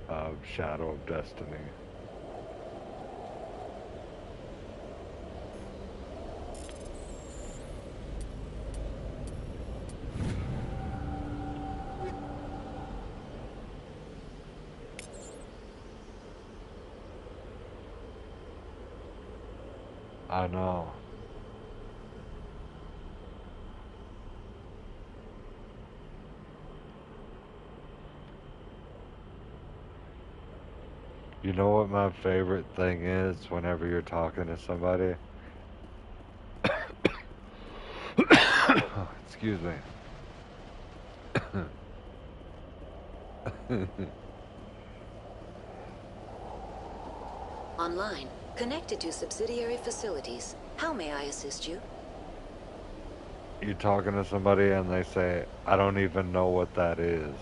[SPEAKER 1] of Shadow of Destiny. I know. You know what my favorite thing is whenever you're talking to somebody? Excuse me.
[SPEAKER 2] Online. Connected to subsidiary facilities. How may I assist you?
[SPEAKER 1] You're talking to somebody and they say, I don't even know what that is.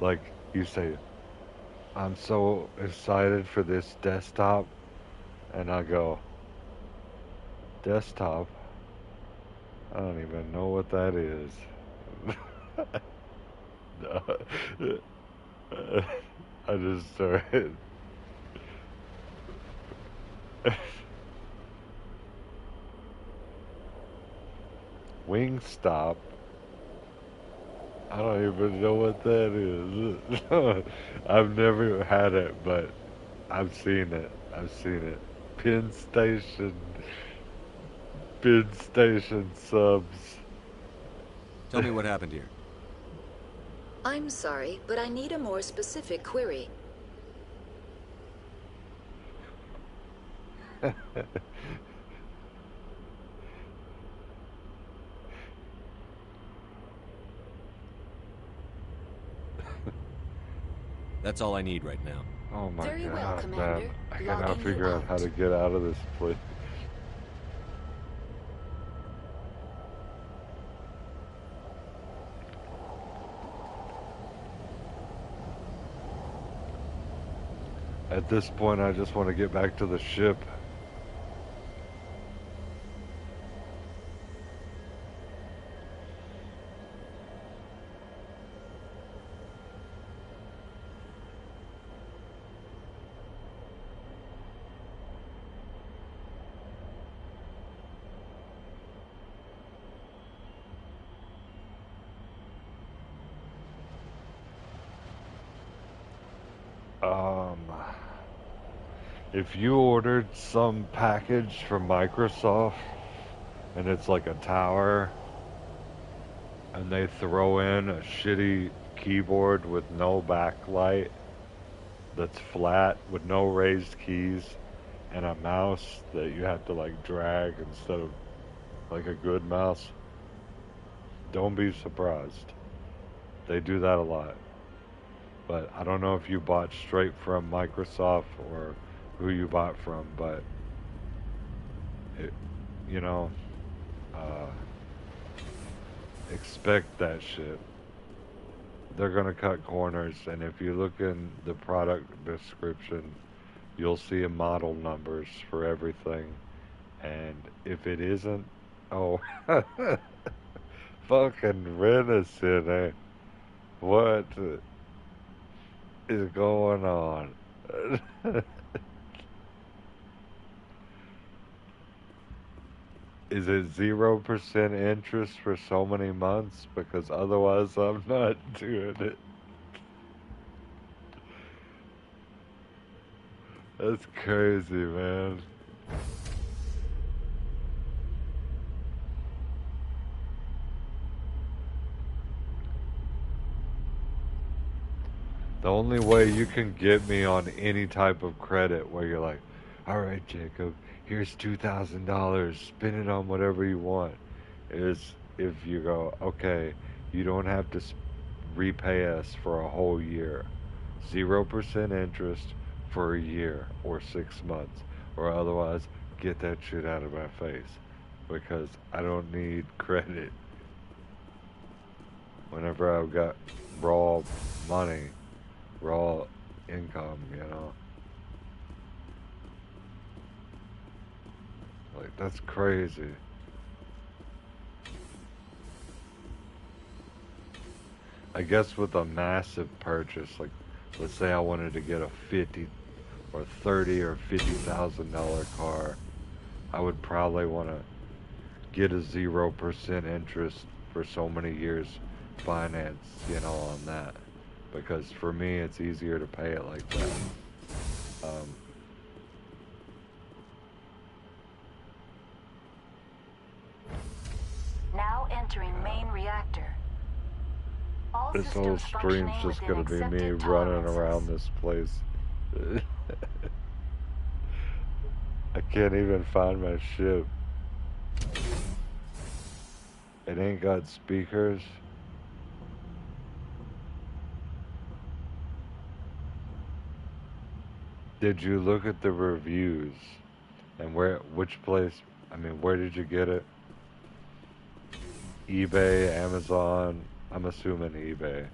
[SPEAKER 1] Like, you say, I'm so excited for this desktop, and I go, desktop? I don't even know what that is. I just started. Wingstop? I don't even know what that is. I've never had it, but I've seen it. I've seen it. Penn Station. Penn Station subs.
[SPEAKER 3] Tell me what happened here.
[SPEAKER 2] I'm sorry, but I need a more specific query.
[SPEAKER 3] That's all I need right now.
[SPEAKER 1] Oh my
[SPEAKER 2] Very well,
[SPEAKER 1] god,
[SPEAKER 2] Commander.
[SPEAKER 1] man. I
[SPEAKER 2] Logging
[SPEAKER 1] cannot
[SPEAKER 2] you
[SPEAKER 1] figure out how
[SPEAKER 2] out.
[SPEAKER 1] to get out of this place. At this point, I just want to get back to the ship. Um, if you ordered some package from Microsoft and it's like a tower and they throw in a shitty keyboard with no backlight that's flat with no raised keys and a mouse that you have to like drag instead of like a good mouse, don't be surprised. They do that a lot. But I don't know if you bought straight from Microsoft or who you bought from, but it, you know, uh, expect that shit. They're gonna cut corners, and if you look in the product description, you'll see model numbers for everything. And if it isn't, oh, fucking Renison, eh? What is going on? Is it 0% interest for so many months? Because otherwise I'm not doing it. That's crazy, man. The only way you can get me on any type of credit where you're like, all right, Jacob, here's $2,000, spend it on whatever you want, is if you go, okay, you don't have to repay us for a whole year. 0% interest for a year or 6 months, or otherwise get that shit out of my face because I don't need credit whenever I've got raw money, raw income, you know? Like, that's crazy. I guess with a massive purchase, like, let's say I wanted to get a 50 or 30 or $50,000 car, I would probably want to get a 0% interest for so many years finance, you know, on that. Because for me, it's easier to pay it like that.
[SPEAKER 2] Now entering main reactor. All
[SPEAKER 1] This whole
[SPEAKER 2] systems
[SPEAKER 1] stream's
[SPEAKER 2] functioning
[SPEAKER 1] just
[SPEAKER 2] within
[SPEAKER 1] gonna be me
[SPEAKER 2] accepted
[SPEAKER 1] running
[SPEAKER 2] tolerances.
[SPEAKER 1] around this place. I can't even find my ship. It ain't got speakers. Did you look at the reviews? And which place, I mean, where did you get it? eBay, Amazon, I'm assuming eBay.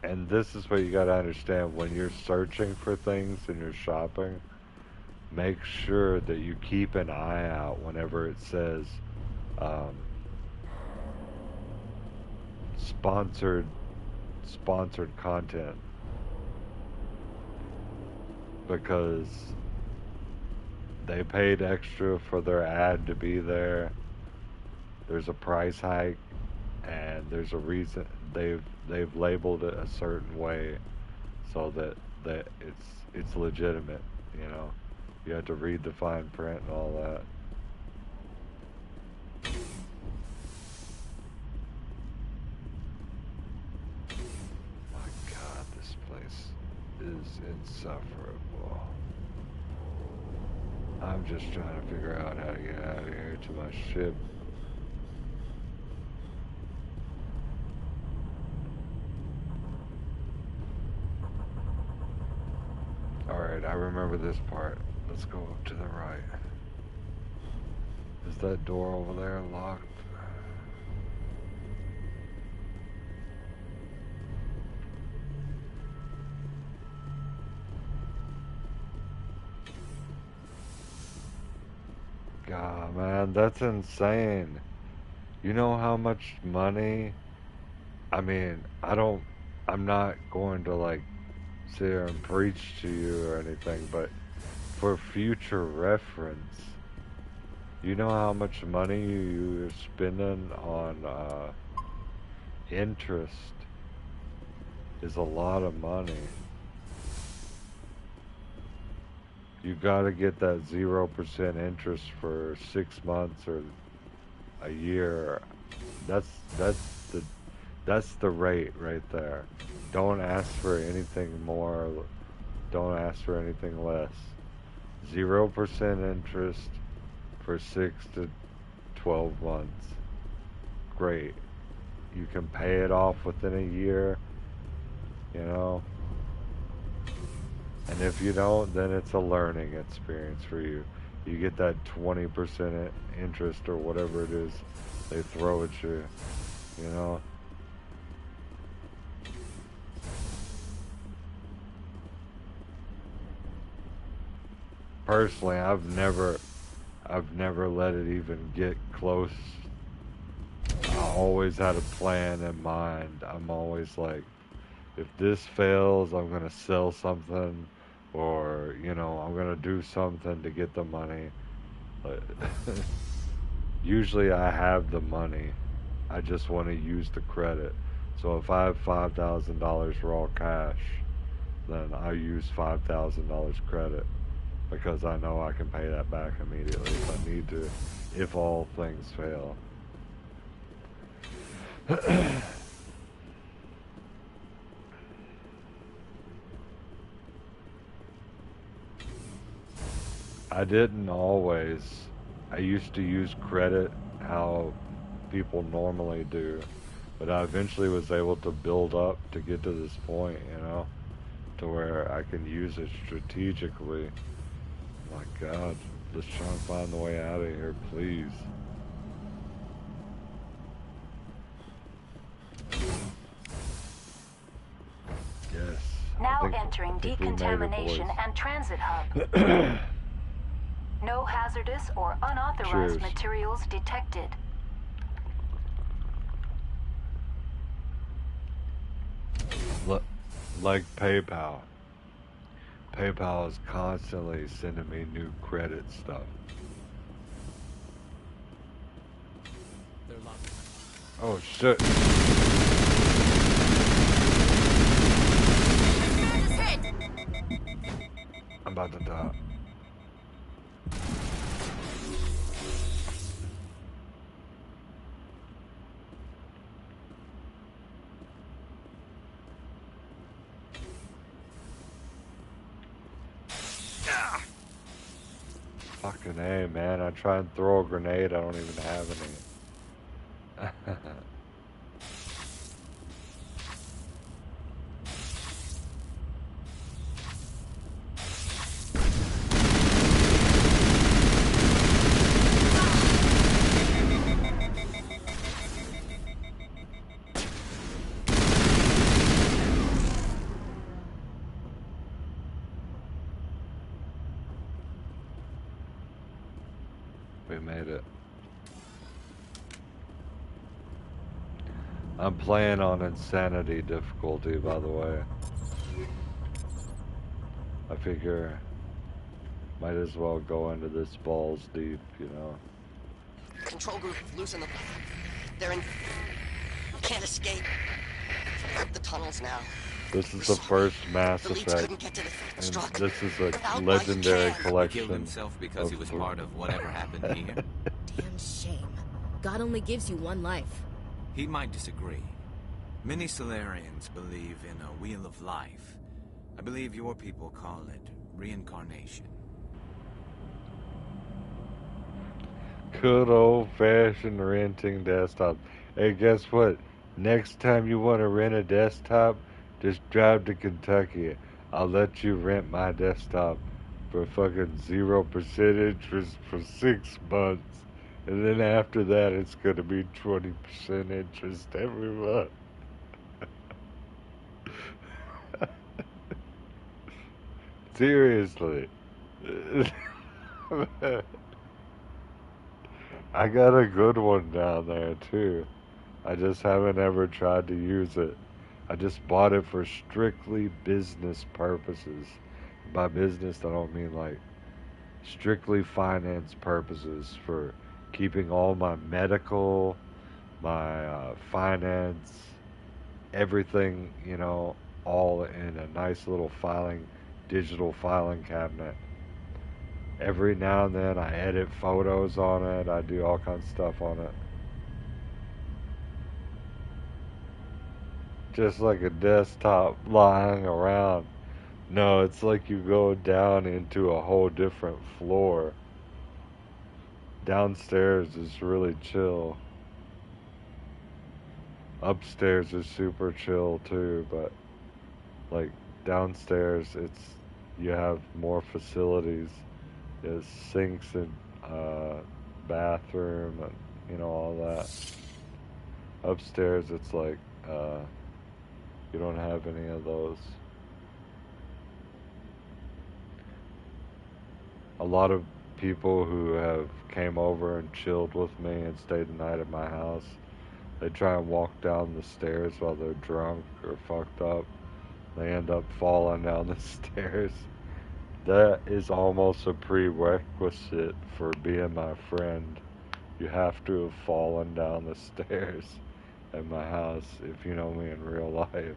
[SPEAKER 1] and this is what you gotta understand when you're searching for things and you're shopping. Make sure that you keep an eye out whenever it says um, sponsored content, because they paid extra for their ad to be there. There's a price hike, and there's a reason they've labeled it a certain way so that it's legitimate. You know, you have to read the fine print and all that. My God, this place is insufferable. I'm just trying to figure out how to get out of here to my ship. Alright, I remember this part. Let's go up to the right. Is that door over there locked? God, man, that's insane. You know how much money? I mean, I'm not going to like sit here and preach to you or anything, but for future reference, you know how much money you're spending on interest is a lot of money. You gotta get that 0% interest for 6 months or a year. That's the rate right there. Don't ask for anything more. Don't ask for anything less. 0% interest for 6 to 12 months. Great. You can pay it off within a year, you know. And if you don't, then it's a learning experience for you. You get that 20% interest or whatever it is they throw at you, you know. Personally, I've never let it even get close. I always had a plan in mind. I'm always like, if this fails, I'm gonna sell something, or you know, I'm gonna do something to get the money. But usually I have the money. I just want to use the credit. So if I have $5,000 raw cash, then I use $5,000 credit, because I know I can pay that back immediately if I need to, if all things fail. I didn't always. I used to use credit how people normally do, but I eventually was able to build up to get to this point, you know, to where I can use it strategically. My God, let's try and find the way out of here, please. Yes.
[SPEAKER 2] Now entering decontamination and transit hub. No hazardous or unauthorized materials detected.
[SPEAKER 1] Like PayPal. PayPal is constantly sending me new credit stuff. Oh shit. I'm about to die. Fucking A, man. I try and throw a grenade, I don't even have any. We made it. I'm playing on insanity difficulty, by the way. I figure might as well go into this balls deep, you know.
[SPEAKER 5] Control group, loosen them. They're in... Can't escape. The tunnels now.
[SPEAKER 1] This is the first Mass
[SPEAKER 5] The leads
[SPEAKER 1] Effect,
[SPEAKER 5] couldn't get to the
[SPEAKER 1] and
[SPEAKER 5] struck.
[SPEAKER 1] this is a
[SPEAKER 5] Without
[SPEAKER 1] legendary
[SPEAKER 5] my can.
[SPEAKER 4] He
[SPEAKER 1] collection.
[SPEAKER 4] killed himself because he was part of whatever happened here.
[SPEAKER 6] Damn shame. God only gives you one life.
[SPEAKER 4] He might disagree. Many Solarians believe in a wheel of life. I believe your people call it reincarnation.
[SPEAKER 1] Good old-fashioned renting desktop. Hey, guess what? Next time you want to rent a desktop, just drive to Kentucky. I'll let you rent my desktop for fucking 0% interest for 6 months. And then after that, it's going to be 20% interest every month. Seriously. I got a good one down there too. I just haven't ever tried to use it. I just bought it for strictly business purposes. By business, I don't mean like strictly finance purposes, for keeping all my medical, my finance, everything, you know, all in a nice little digital filing cabinet. Every now and then I edit photos on it. I do all kinds of stuff on it. Just like a desktop lying around. No, it's like you go down into a whole different floor. Downstairs is really chill. Upstairs is super chill too, but like downstairs you have more facilities. There's sinks and bathroom and, you know, all that. Upstairs it's like you don't have any of those. A lot of people who have came over and chilled with me and stayed the night at my house, they try and walk down the stairs while they're drunk or fucked up. They end up falling down the stairs. That is almost a prerequisite for being my friend. You have to have fallen down the stairs at my house if you know me in real life.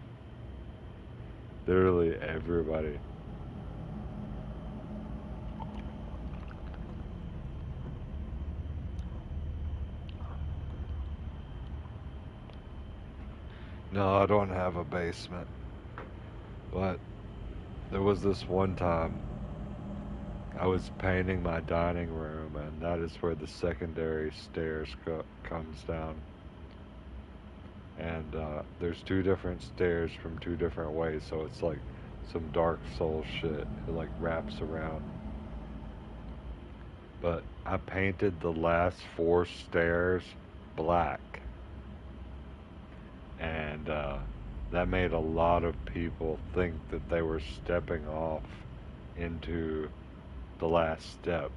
[SPEAKER 1] Literally everybody. No, I don't have a basement. But there was this one time I was painting my dining room, and that is where the secondary stairs comes down. And there's 2 different stairs from 2 different ways, so it's like some Dark Souls shit. It like wraps around. But I painted the last 4 stairs black. And that made a lot of people think that they were stepping off into the last step,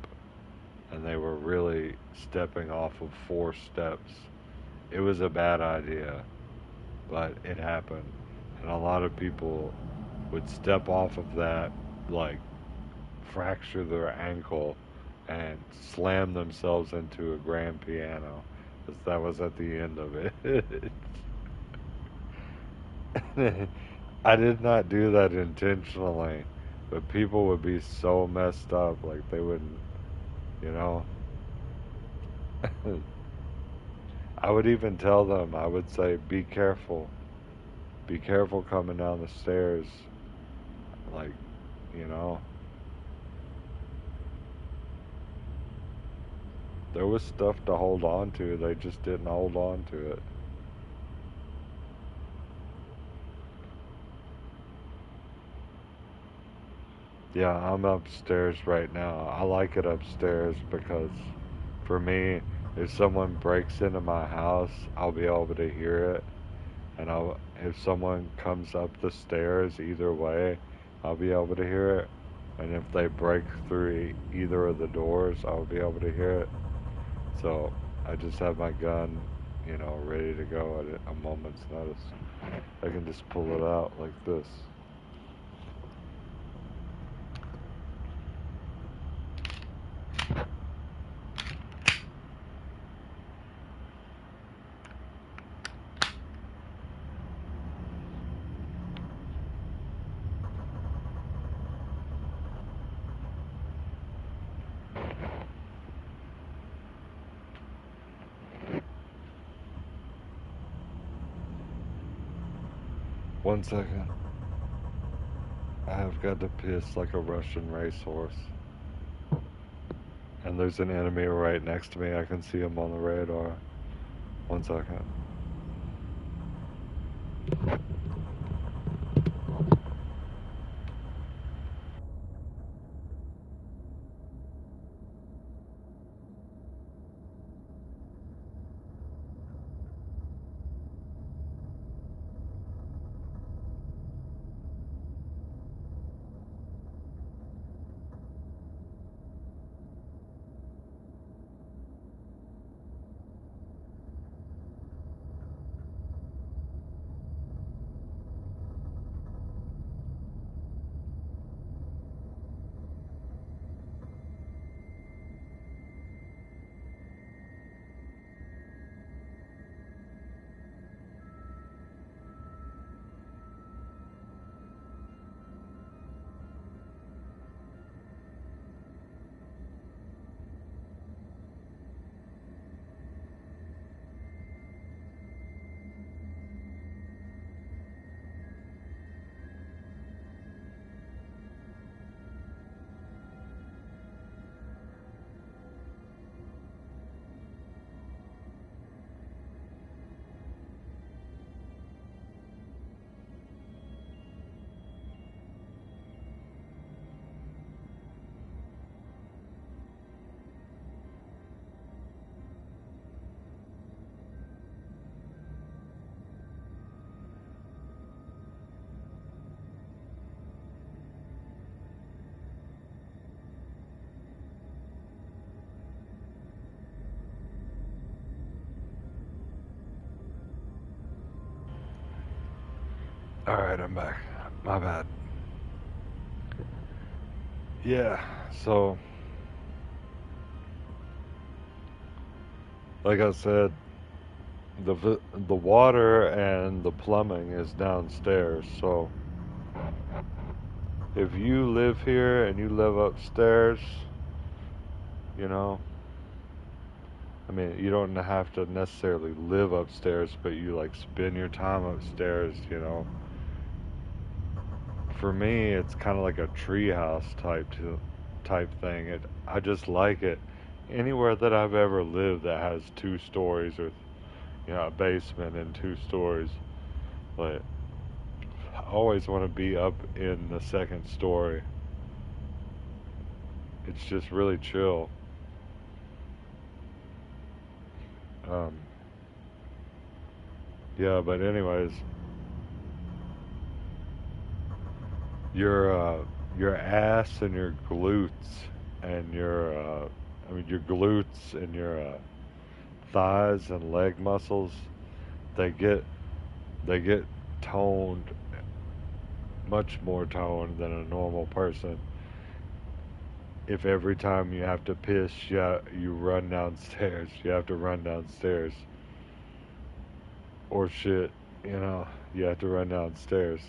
[SPEAKER 1] and they were really stepping off of 4 steps. It was a bad idea, but it happened, and a lot of people would step off of that, like fracture their ankle and slam themselves into a grand piano, because that was at the end of it. I did not do that intentionally, but people would be so messed up, like they wouldn't, you know. I would even tell them, I would say, be careful coming down the stairs, like, you know. There was stuff to hold on to, they just didn't hold on to it. Yeah, I'm upstairs right now. I like it upstairs because, for me, if someone breaks into my house, I'll be able to hear it. And if someone comes up the stairs either way, I'll be able to hear it. And if they break through either of the doors, I'll be able to hear it. So I just have my gun, you know, ready to go at a moment's notice. I can just pull it out like this. One second. I have got to piss like a Russian racehorse. And there's an enemy right next to me. I can see him on the radar. One second. Alright, I'm back. My bad. Yeah, so like I said, the water and the plumbing is downstairs. So if you live here and you live upstairs, you know, I mean, you don't have to necessarily live upstairs, but you like spend your time upstairs, you know. For me, it's kind of like a treehouse type thing. I just like it. Anywhere that I've ever lived that has 2 stories or a basement and 2 stories, but I always want to be up in the second story. It's just really chill. Um, yeah, but anyways, your ass and your glutes and your glutes and your thighs and leg muscles, they get they get toned, much more toned than a normal person. If every time you have to piss, you run downstairs, you have to run downstairs, or shit, you have to run downstairs.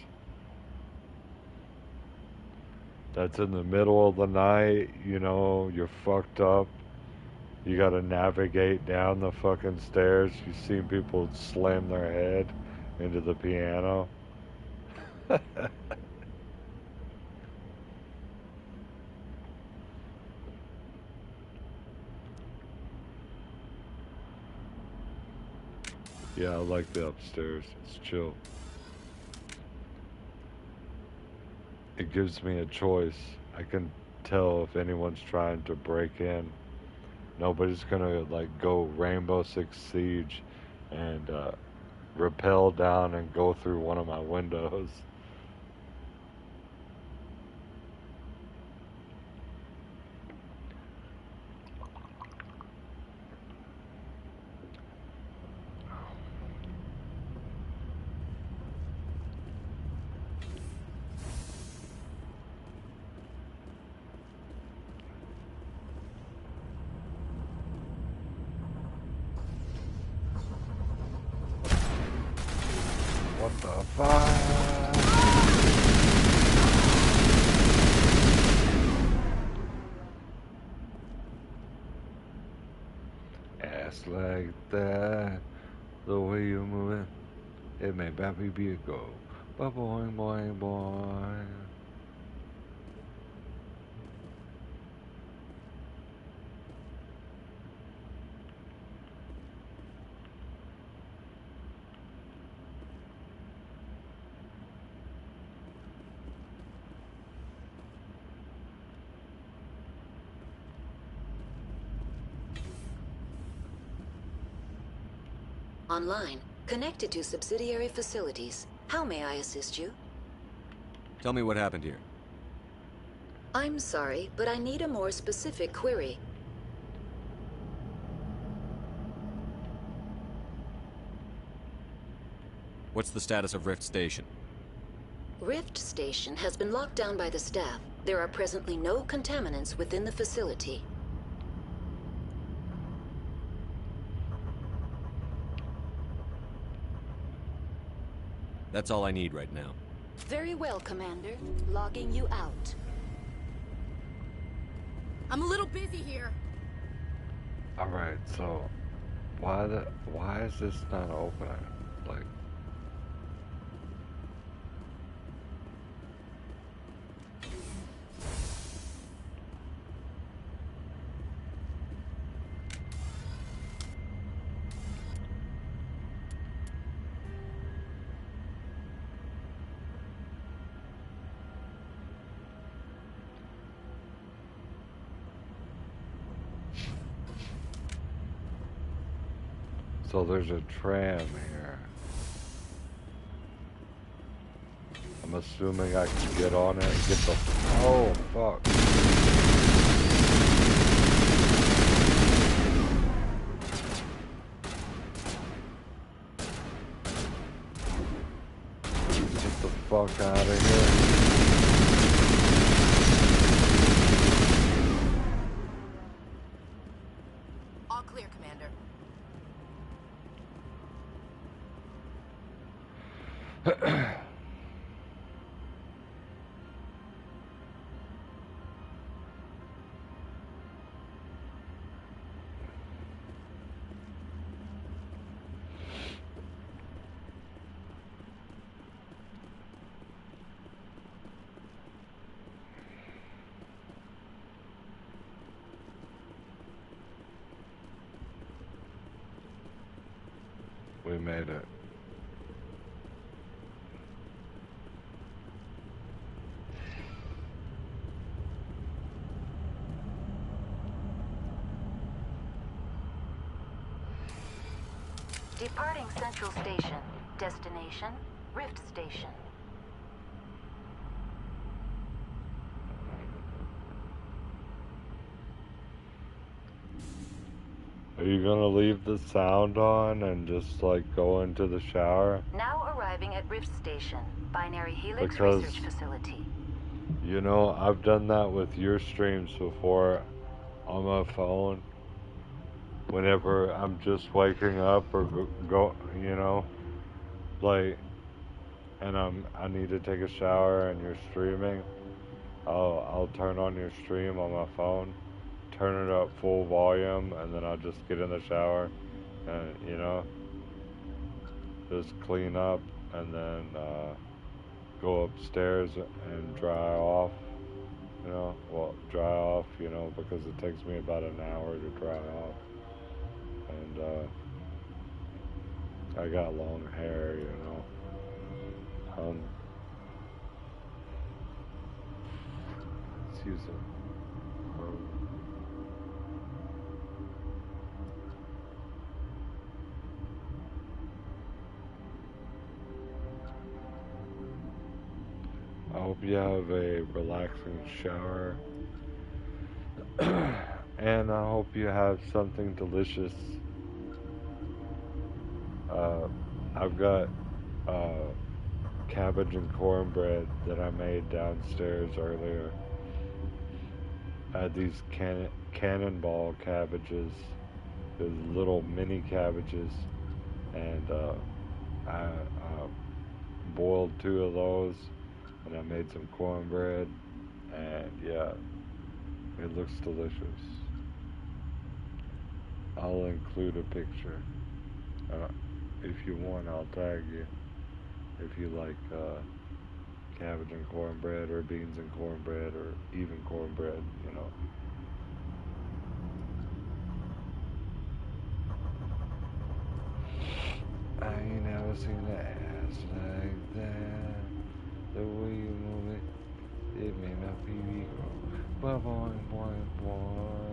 [SPEAKER 1] That's in the middle of the night, you're fucked up. You gotta navigate down the fucking stairs. You've seen people slam their head into the piano. Yeah, I like the upstairs. It's chill. It gives me a choice. I can tell if anyone's trying to break in. Nobody's gonna like go Rainbow Six Siege and rappel down and go through one of my windows. ass like that. The way you move it, it may baby be a go. Ba boing boing boing.
[SPEAKER 2] Online. Connected to subsidiary facilities. How may I assist you?
[SPEAKER 3] Tell me what happened here.
[SPEAKER 2] I'm sorry, but I need a more specific query.
[SPEAKER 3] What's the status of Rift Station?
[SPEAKER 2] Rift Station has been locked down by the staff. There are presently no contaminants within the facility.
[SPEAKER 3] That's all I need right now.
[SPEAKER 2] Very well, Commander. Logging you out.
[SPEAKER 6] I'm a little busy here.
[SPEAKER 1] Alright, so why is this not opening? Like, so there's a tram here. I'm assuming I can get on it and get the... Oh, fuck. Get the fuck out of here.
[SPEAKER 6] All clear, Commander.
[SPEAKER 1] We made it.
[SPEAKER 2] Departing Central Station. Destination, Rift Station.
[SPEAKER 1] Are you gonna leave the sound on and just like go into the shower?
[SPEAKER 2] Now arriving at Rift Station, Binary Helix
[SPEAKER 1] Because-
[SPEAKER 2] Research Facility.
[SPEAKER 1] You know, I've done that with your streams before on my phone. Whenever I'm just waking up or go, you know, like, and I need to take a shower and you're streaming, I'll turn on your stream on my phone, turn it up full volume, and then I'll just get in the shower and, you know, just clean up and then go upstairs and dry off, you know, well, dry off, you know, because it takes me about an hour to dry off. And I got long hair, you know. Excuse me. I hope you have a relaxing shower. And I hope you have something delicious. I've got cabbage and cornbread that I made downstairs earlier. I had these cannonball cabbages, these little mini cabbages, and I boiled 2 of those, and I made some cornbread, and yeah, it looks delicious. I'll include a picture. If you want, I'll tag you. If you like cabbage and cornbread, or beans and cornbread, or even cornbread, you know. I ain't never seen an ass like that. The way you move it, it made my pee grow. Boing, boing, boing.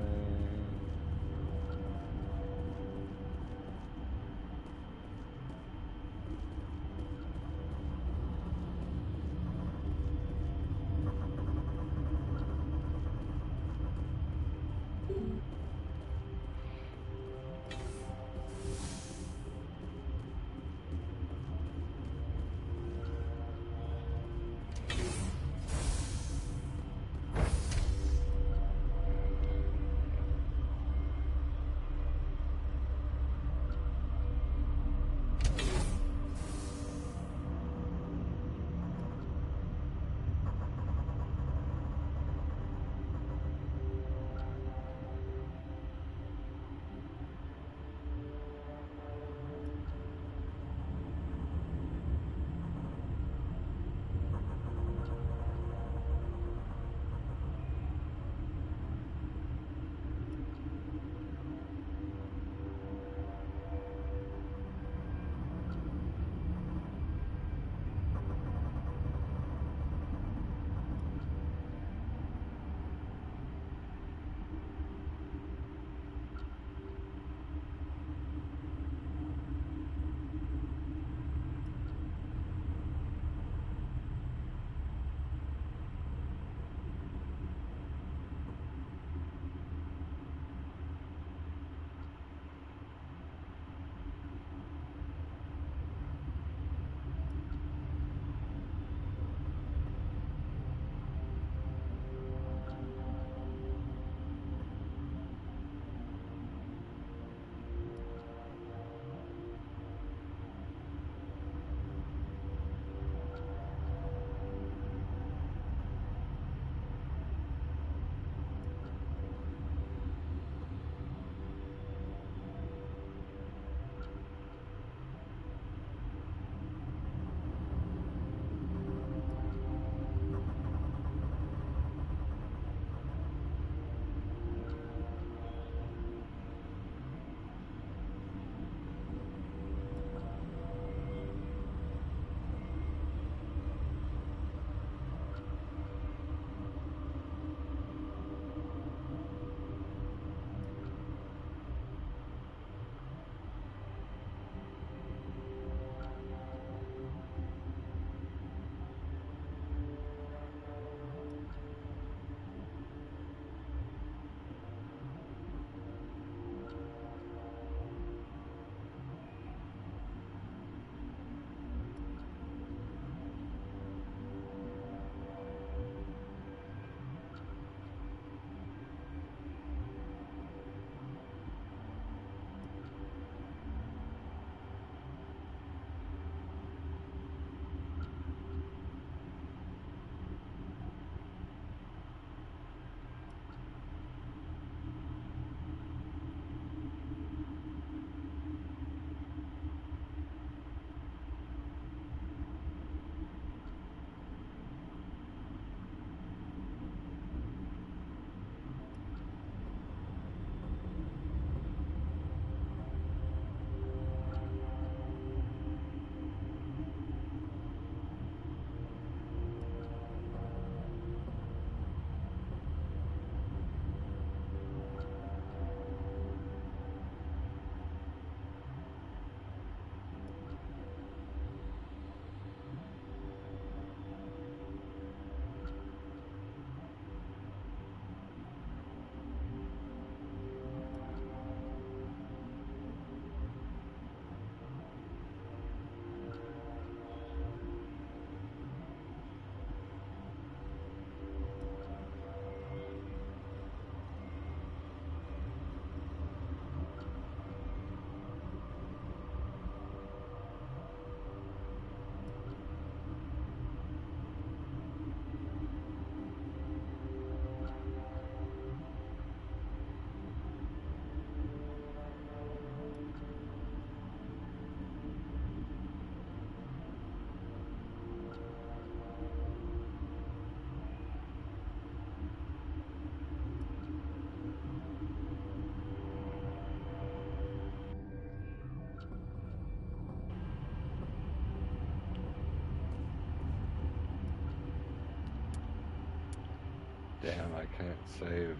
[SPEAKER 1] Damn, I can't save.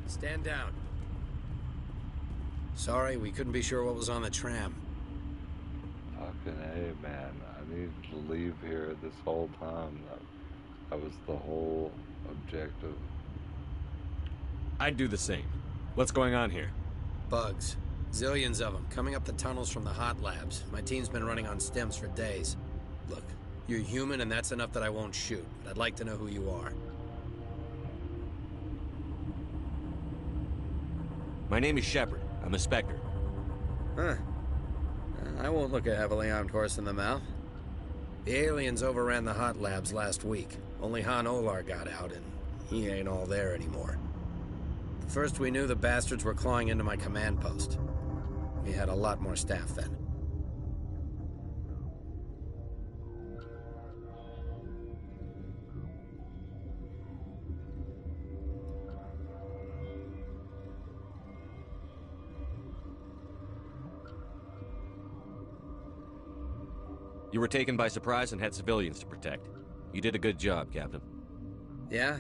[SPEAKER 7] Stand down. Sorry, we couldn't be sure what was on the tram.
[SPEAKER 1] Fucking A, man. I needed to leave here this whole time. That was the whole objective.
[SPEAKER 3] I'd do the same. What's going on here?
[SPEAKER 7] Bugs. Zillions of them, coming up the tunnels from the hot labs. My team's been running on stems for days. Look, you're human and that's enough that I won't shoot, but I'd like to know who you are.
[SPEAKER 3] My name is Shepard. I'm a Spectre.
[SPEAKER 7] Huh. I won't look a heavily armed horse in the mouth. The aliens overran the hot labs last week. Only Han Olar got out, and he ain't all there anymore. The first we knew, the bastards were clawing into my command post. We had a lot more staff then.
[SPEAKER 3] You were taken by surprise and had civilians to protect. You did a good job, Captain.
[SPEAKER 7] Yeah?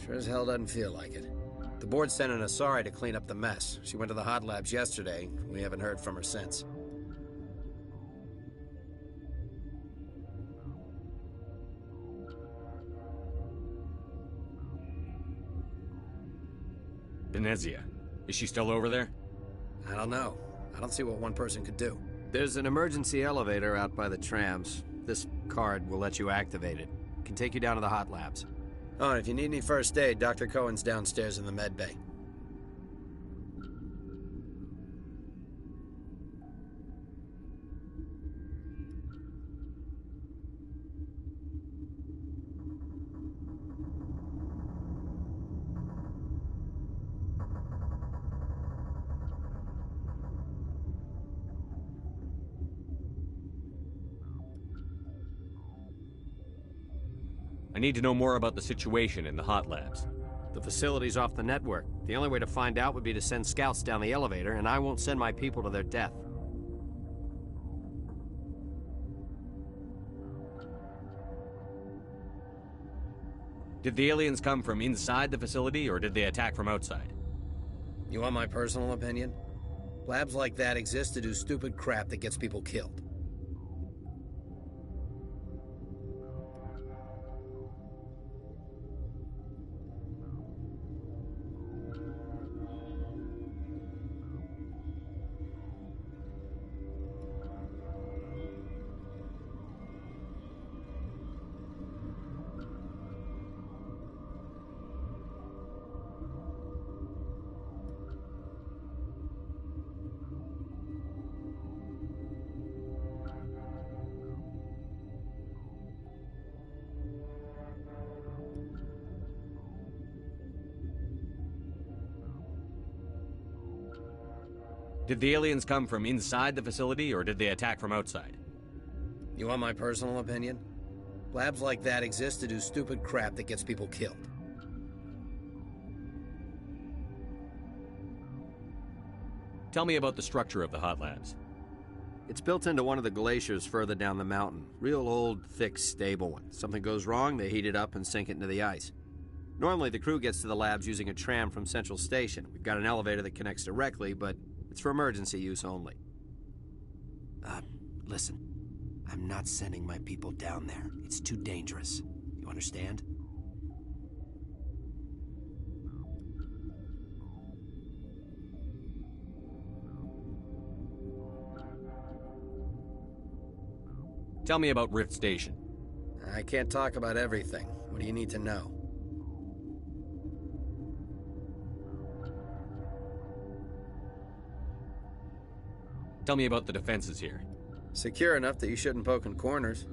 [SPEAKER 7] Sure as hell doesn't feel like it. The board sent an Asari to clean up the mess. She went to the hot labs yesterday. We haven't heard from her since.
[SPEAKER 3] Venezia. Is she still over there?
[SPEAKER 7] I don't know. I don't see what one person could do. There's an emergency elevator out by the trams. This card will let you activate it. Can take you down to the hot labs. Oh, and if you need any first aid, Dr. Cohen's downstairs in the med bay.
[SPEAKER 3] I need to know more about the situation in the hot labs.
[SPEAKER 7] The facility's off the network. The only way to find out would be to send scouts down the elevator, and I won't send my people to their death.
[SPEAKER 3] Did the aliens come from inside the facility, or did they attack from outside?
[SPEAKER 7] You want my personal opinion? Labs like that exist to do stupid crap that gets people killed.
[SPEAKER 3] Did the aliens come from inside the facility, or did they attack from outside?
[SPEAKER 7] You want my personal opinion? Labs like that exist to do stupid crap that gets people killed.
[SPEAKER 3] Tell me about the structure of the hot labs.
[SPEAKER 7] It's built into one of the glaciers further down the mountain. Real old, thick, stable one. Something goes wrong, they heat it up and sink it into the ice. Normally, the crew gets to the labs using a tram from Central Station. We've got an elevator that connects directly, but it's for emergency use only. Listen. I'm not sending my people down there. It's too dangerous. You understand?
[SPEAKER 3] Tell me about Rift Station.
[SPEAKER 7] I can't talk about everything. What do you need to know?
[SPEAKER 3] Tell me about the defenses here.
[SPEAKER 7] Secure enough that you shouldn't poke in corners.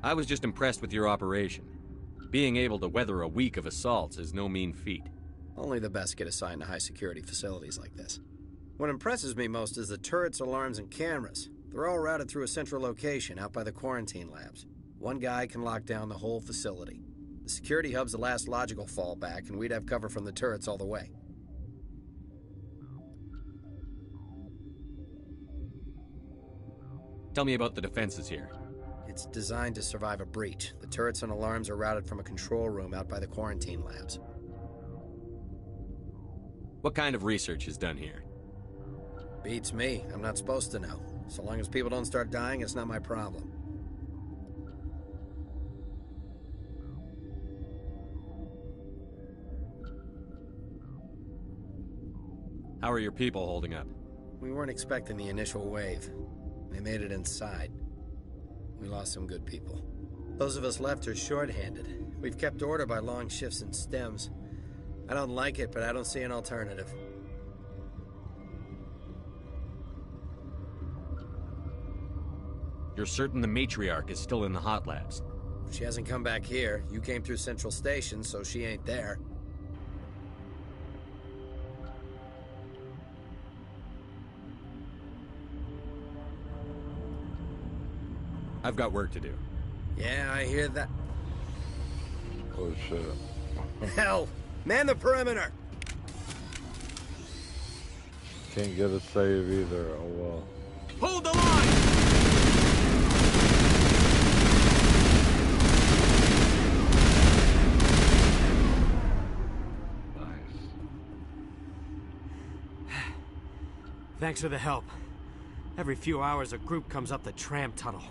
[SPEAKER 3] I was just impressed with your operation. Being able to weather a week of assaults is no mean feat.
[SPEAKER 7] Only the best get assigned to high-security facilities like this. What impresses me most is the turrets, alarms, and cameras. They're all routed through a central location out by the quarantine labs. One guy can lock down the whole facility. The security hub's the last logical fallback, and we'd have cover from the turrets all the way.
[SPEAKER 3] Tell me about the defenses here.
[SPEAKER 7] It's designed to survive a breach. The turrets and alarms are routed from a control room out by the quarantine labs.
[SPEAKER 3] What kind of research is done here?
[SPEAKER 7] Beats me. I'm not supposed to know. So long as people don't start dying, it's not my problem.
[SPEAKER 3] How are your people holding up?
[SPEAKER 7] We weren't expecting the initial wave. They made it inside. We lost some good people. Those of us left are short-handed. We've kept order by long shifts and stems. I don't like it, but I don't see an alternative.
[SPEAKER 3] You're certain the matriarch is still in the hot labs?
[SPEAKER 7] She hasn't come back here. You came through Central Station, so she ain't there.
[SPEAKER 3] I've got work to do.
[SPEAKER 7] Yeah, I hear that.
[SPEAKER 1] Oh shit.
[SPEAKER 7] Hell! Man the perimeter!
[SPEAKER 1] Can't get a save either, oh well.
[SPEAKER 3] Hold the line!
[SPEAKER 1] Nice.
[SPEAKER 8] Thanks for the help. Every few hours a group comes up the tram tunnel.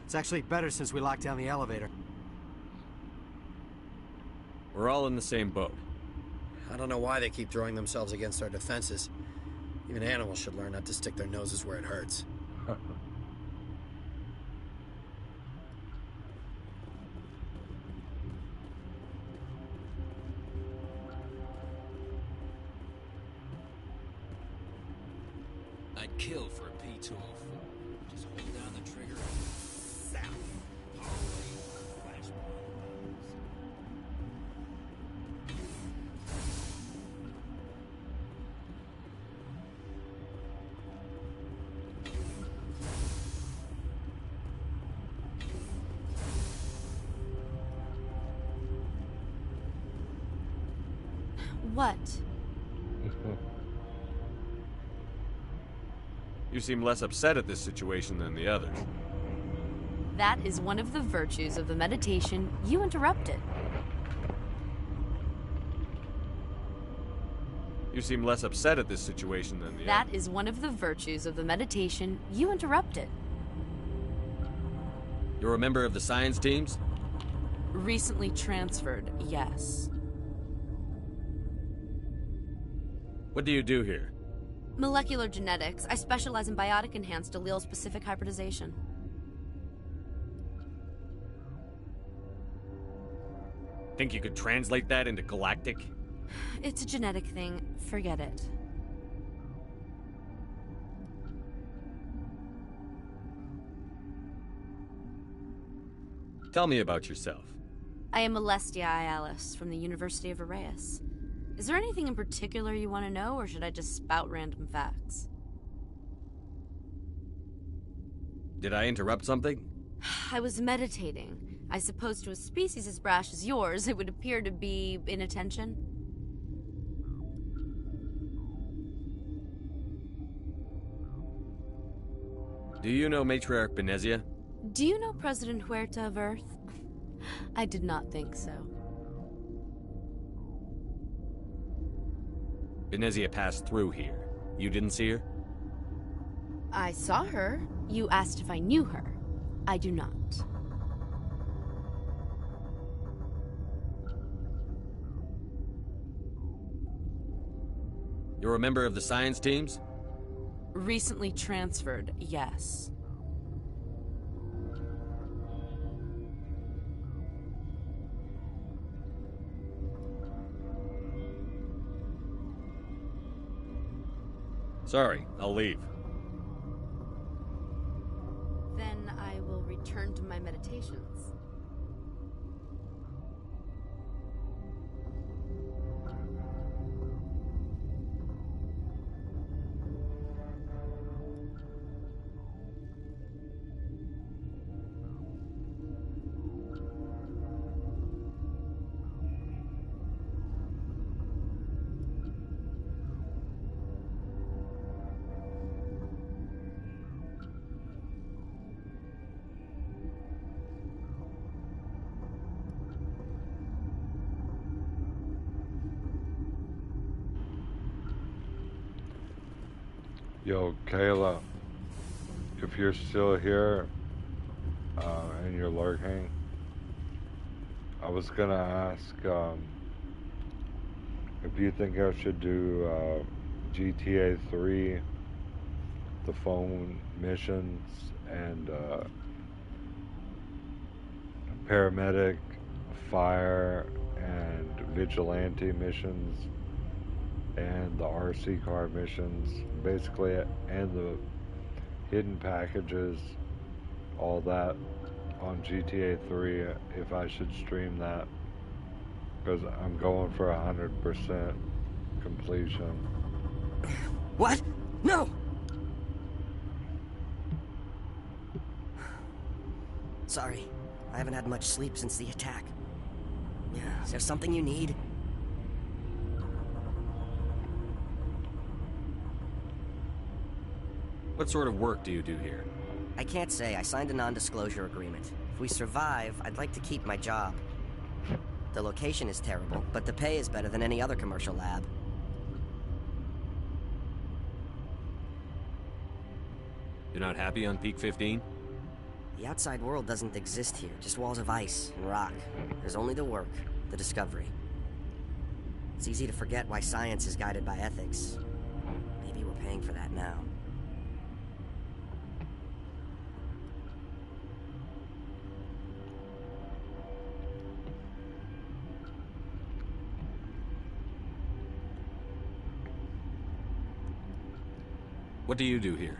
[SPEAKER 8] It's actually better since we locked down the elevator.
[SPEAKER 3] We're all in the same boat.
[SPEAKER 7] I don't know why they keep throwing themselves against our defenses. Even animals should learn not to stick their noses where it hurts.
[SPEAKER 9] I'd kill for a P-204. Just hold down the trigger and zap. Power wave, flash bombs.
[SPEAKER 6] What?
[SPEAKER 3] You seem less upset at this situation than the others.
[SPEAKER 6] That is one of the virtues of the meditation you interrupted.
[SPEAKER 3] You seem less upset at this situation than the
[SPEAKER 6] That
[SPEAKER 3] others.
[SPEAKER 6] is one of the virtues of the meditation you interrupted.
[SPEAKER 3] You're a member of the science teams?
[SPEAKER 6] Recently transferred, yes.
[SPEAKER 3] What do you do here?
[SPEAKER 6] Molecular genetics. I specialize in biotic-enhanced allele-specific hybridization.
[SPEAKER 3] Think you could translate that into galactic?
[SPEAKER 6] It's a genetic thing. Forget it.
[SPEAKER 3] Tell me about yourself.
[SPEAKER 6] I am Alestia Ayalis from the University of Arraeus. Is there anything in particular you want to know, or should I just spout random facts?
[SPEAKER 3] Did I interrupt something?
[SPEAKER 6] I was meditating. I suppose to a species as brash as yours, it would appear to be inattention.
[SPEAKER 3] Do you know Matriarch Benezia?
[SPEAKER 6] Do you know President Huerta of Earth? I did not think so.
[SPEAKER 3] Benezia passed through here. You didn't see her?
[SPEAKER 6] I saw her. You asked if I knew her. I do not.
[SPEAKER 3] You're a member of the science teams?
[SPEAKER 6] Recently transferred, yes.
[SPEAKER 3] Sorry, I'll leave.
[SPEAKER 6] Then Then I will return to my meditations.
[SPEAKER 1] Yo, Kayla, if you're still here and you're lurking, I was gonna ask if you think I should do GTA 3, the phone missions, and paramedic, fire, and vigilante missions, and the RC car missions, basically, and the hidden packages, all that on GTA 3, if I should stream that, because I'm going for 100% completion.
[SPEAKER 5] What? No! Sorry, I haven't had much sleep since the attack. Yeah, is there something you need?
[SPEAKER 3] What sort of work do you do here?
[SPEAKER 5] I can't say. I signed a non-disclosure agreement. If we survive, I'd like to keep my job. The location is terrible, but the pay is better than any other commercial lab.
[SPEAKER 3] You're not happy on Peak 15?
[SPEAKER 5] The outside world doesn't exist here, just walls of ice and rock. There's only the work, the discovery. It's easy to forget why science is guided by ethics. Maybe we're paying for that now.
[SPEAKER 3] What do you do here?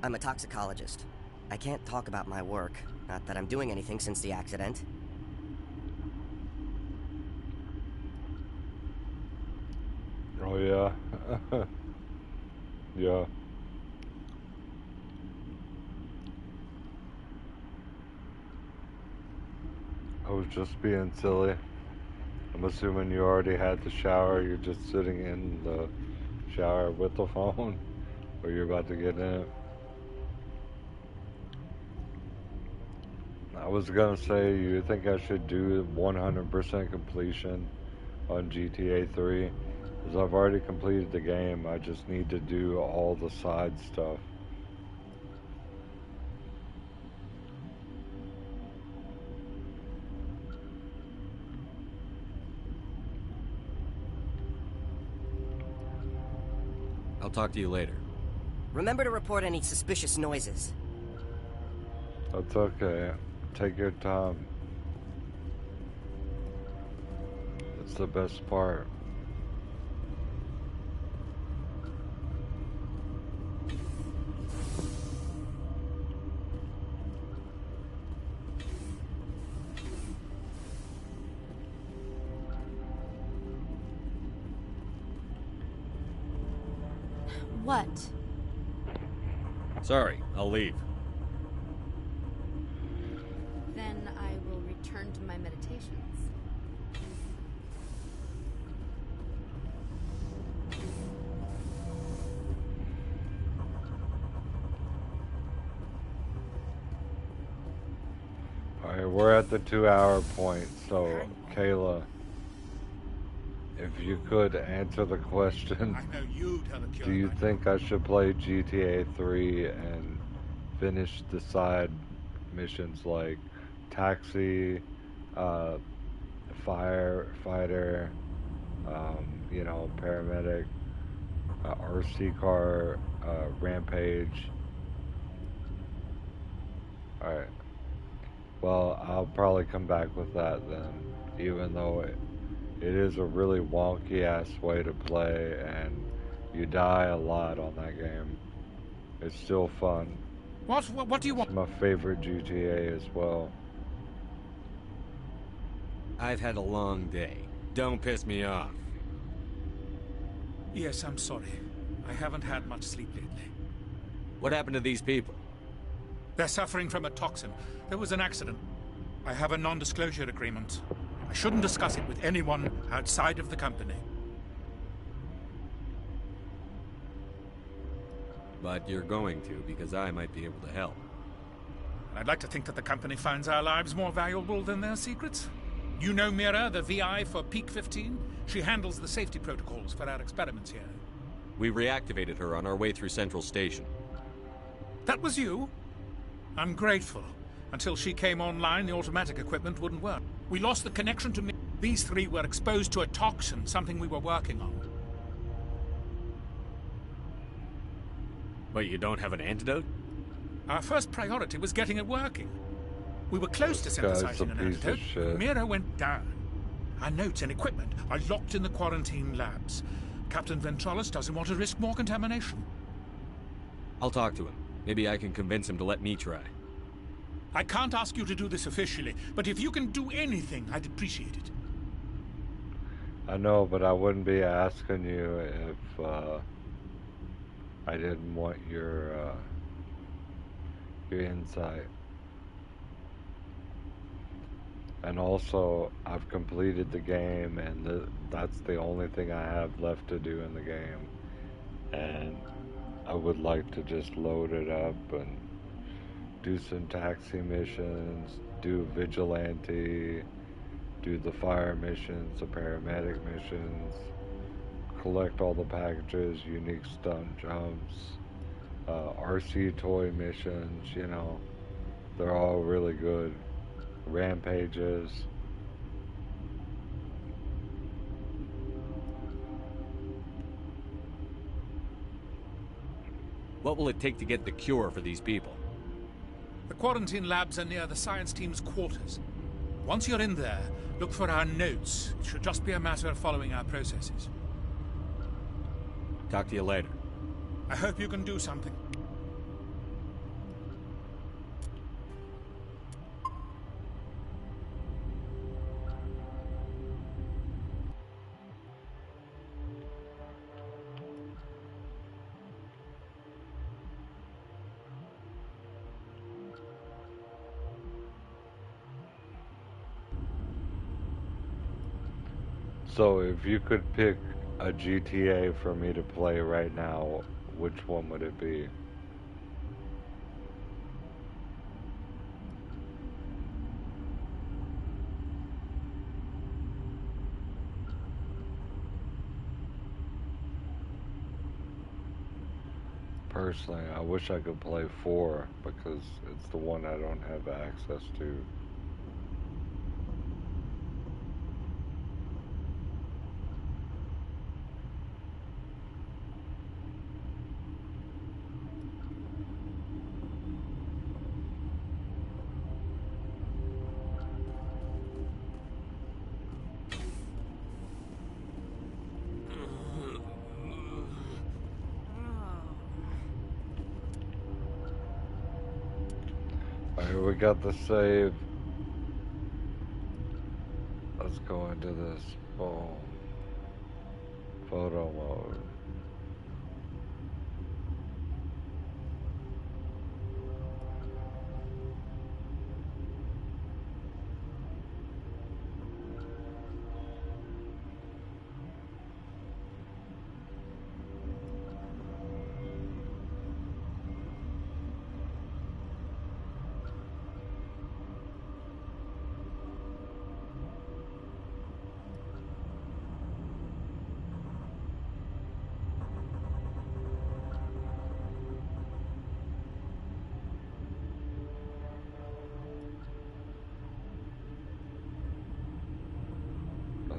[SPEAKER 5] I'm a toxicologist. I can't talk about my work. Not that I'm doing anything since the accident.
[SPEAKER 1] Oh yeah. Yeah. I was just being silly. I'm assuming you already had the shower. You're just sitting in the shower with the phone, or you're about to get in it. I was gonna say, you think I should do 100% completion on GTA 3? Because I've already completed the game. I just need to do all the side stuff.
[SPEAKER 3] I'll talk to you later.
[SPEAKER 5] Remember to report any suspicious noises.
[SPEAKER 1] That's okay. Take your time. It's the best part.
[SPEAKER 6] What?
[SPEAKER 3] Sorry, I'll leave.
[SPEAKER 6] Then I will return to my meditations.
[SPEAKER 1] Alright, we're at the 2-hour point, so Kayla, if you could answer the question, do you think I should play GTA 3 and finish the side missions like taxi, firefighter, you know, paramedic, RC car, rampage? Alright. Well, I'll probably come back with that then, even though it is a really wonky ass way to play and you die a lot on that game. It's still fun.
[SPEAKER 10] What do you want?
[SPEAKER 1] It's my favorite GTA as well.
[SPEAKER 3] I've had a long day. Don't piss me off.
[SPEAKER 10] Yes, I'm sorry. I haven't had much sleep lately.
[SPEAKER 3] What happened to these people?
[SPEAKER 10] They're suffering from a toxin. There was an accident. I have a non-disclosure agreement. I shouldn't discuss it with anyone outside of the company.
[SPEAKER 3] But you're going to, because I might be able to help.
[SPEAKER 10] I'd like to think that the company finds our lives more valuable than their secrets. You know Mira, the VI for Peak 15? She handles the safety protocols for our experiments here.
[SPEAKER 3] We reactivated her on our way through Central Station.
[SPEAKER 10] That was you? I'm grateful. Until she came online, the automatic equipment wouldn't work. We lost the connection to me. These three were exposed to a toxin, something we were working on.
[SPEAKER 3] But you don't have an antidote?
[SPEAKER 10] Our first priority was getting it working. We were close to synthesizing an antidote. Mira went down. Our notes and equipment are locked in the quarantine labs. Captain Ventralis doesn't want to risk more contamination.
[SPEAKER 3] I'll talk to him. Maybe I can convince him to let me try.
[SPEAKER 10] I can't ask you to do this officially, but if you can do anything, I'd appreciate it.
[SPEAKER 1] I know, but I wouldn't be asking you if I didn't want your insight. And also, I've completed the game, and that's the only thing I have left to do in the game. And I would like to just load it up and do some taxi missions, do vigilante, do the fire missions, the paramedic missions, collect all the packages, unique stunt jumps, RC toy missions, you know, they're all really good. Rampages.
[SPEAKER 3] What will it take to get the cure for these people?
[SPEAKER 10] The quarantine labs are near the science team's quarters. Once you're in there, look for our notes. It should just be a matter of following our processes.
[SPEAKER 3] Talk to you later.
[SPEAKER 10] I hope you can do something.
[SPEAKER 1] So if you could pick a GTA for me to play right now, which one would it be? Personally, I wish I could play 4 because it's the one I don't have access to. Alright, we got the save. Let's go into this. Boom. Photo mode.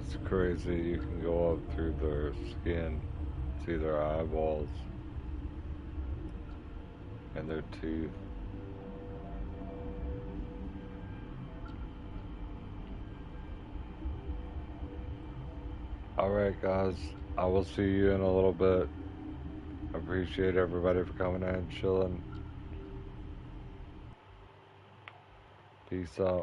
[SPEAKER 1] It's crazy. You can go up through their skin, see their eyeballs and their teeth. Alright guys, I will see you in a little bit. I appreciate everybody for coming in and chilling. Peace out.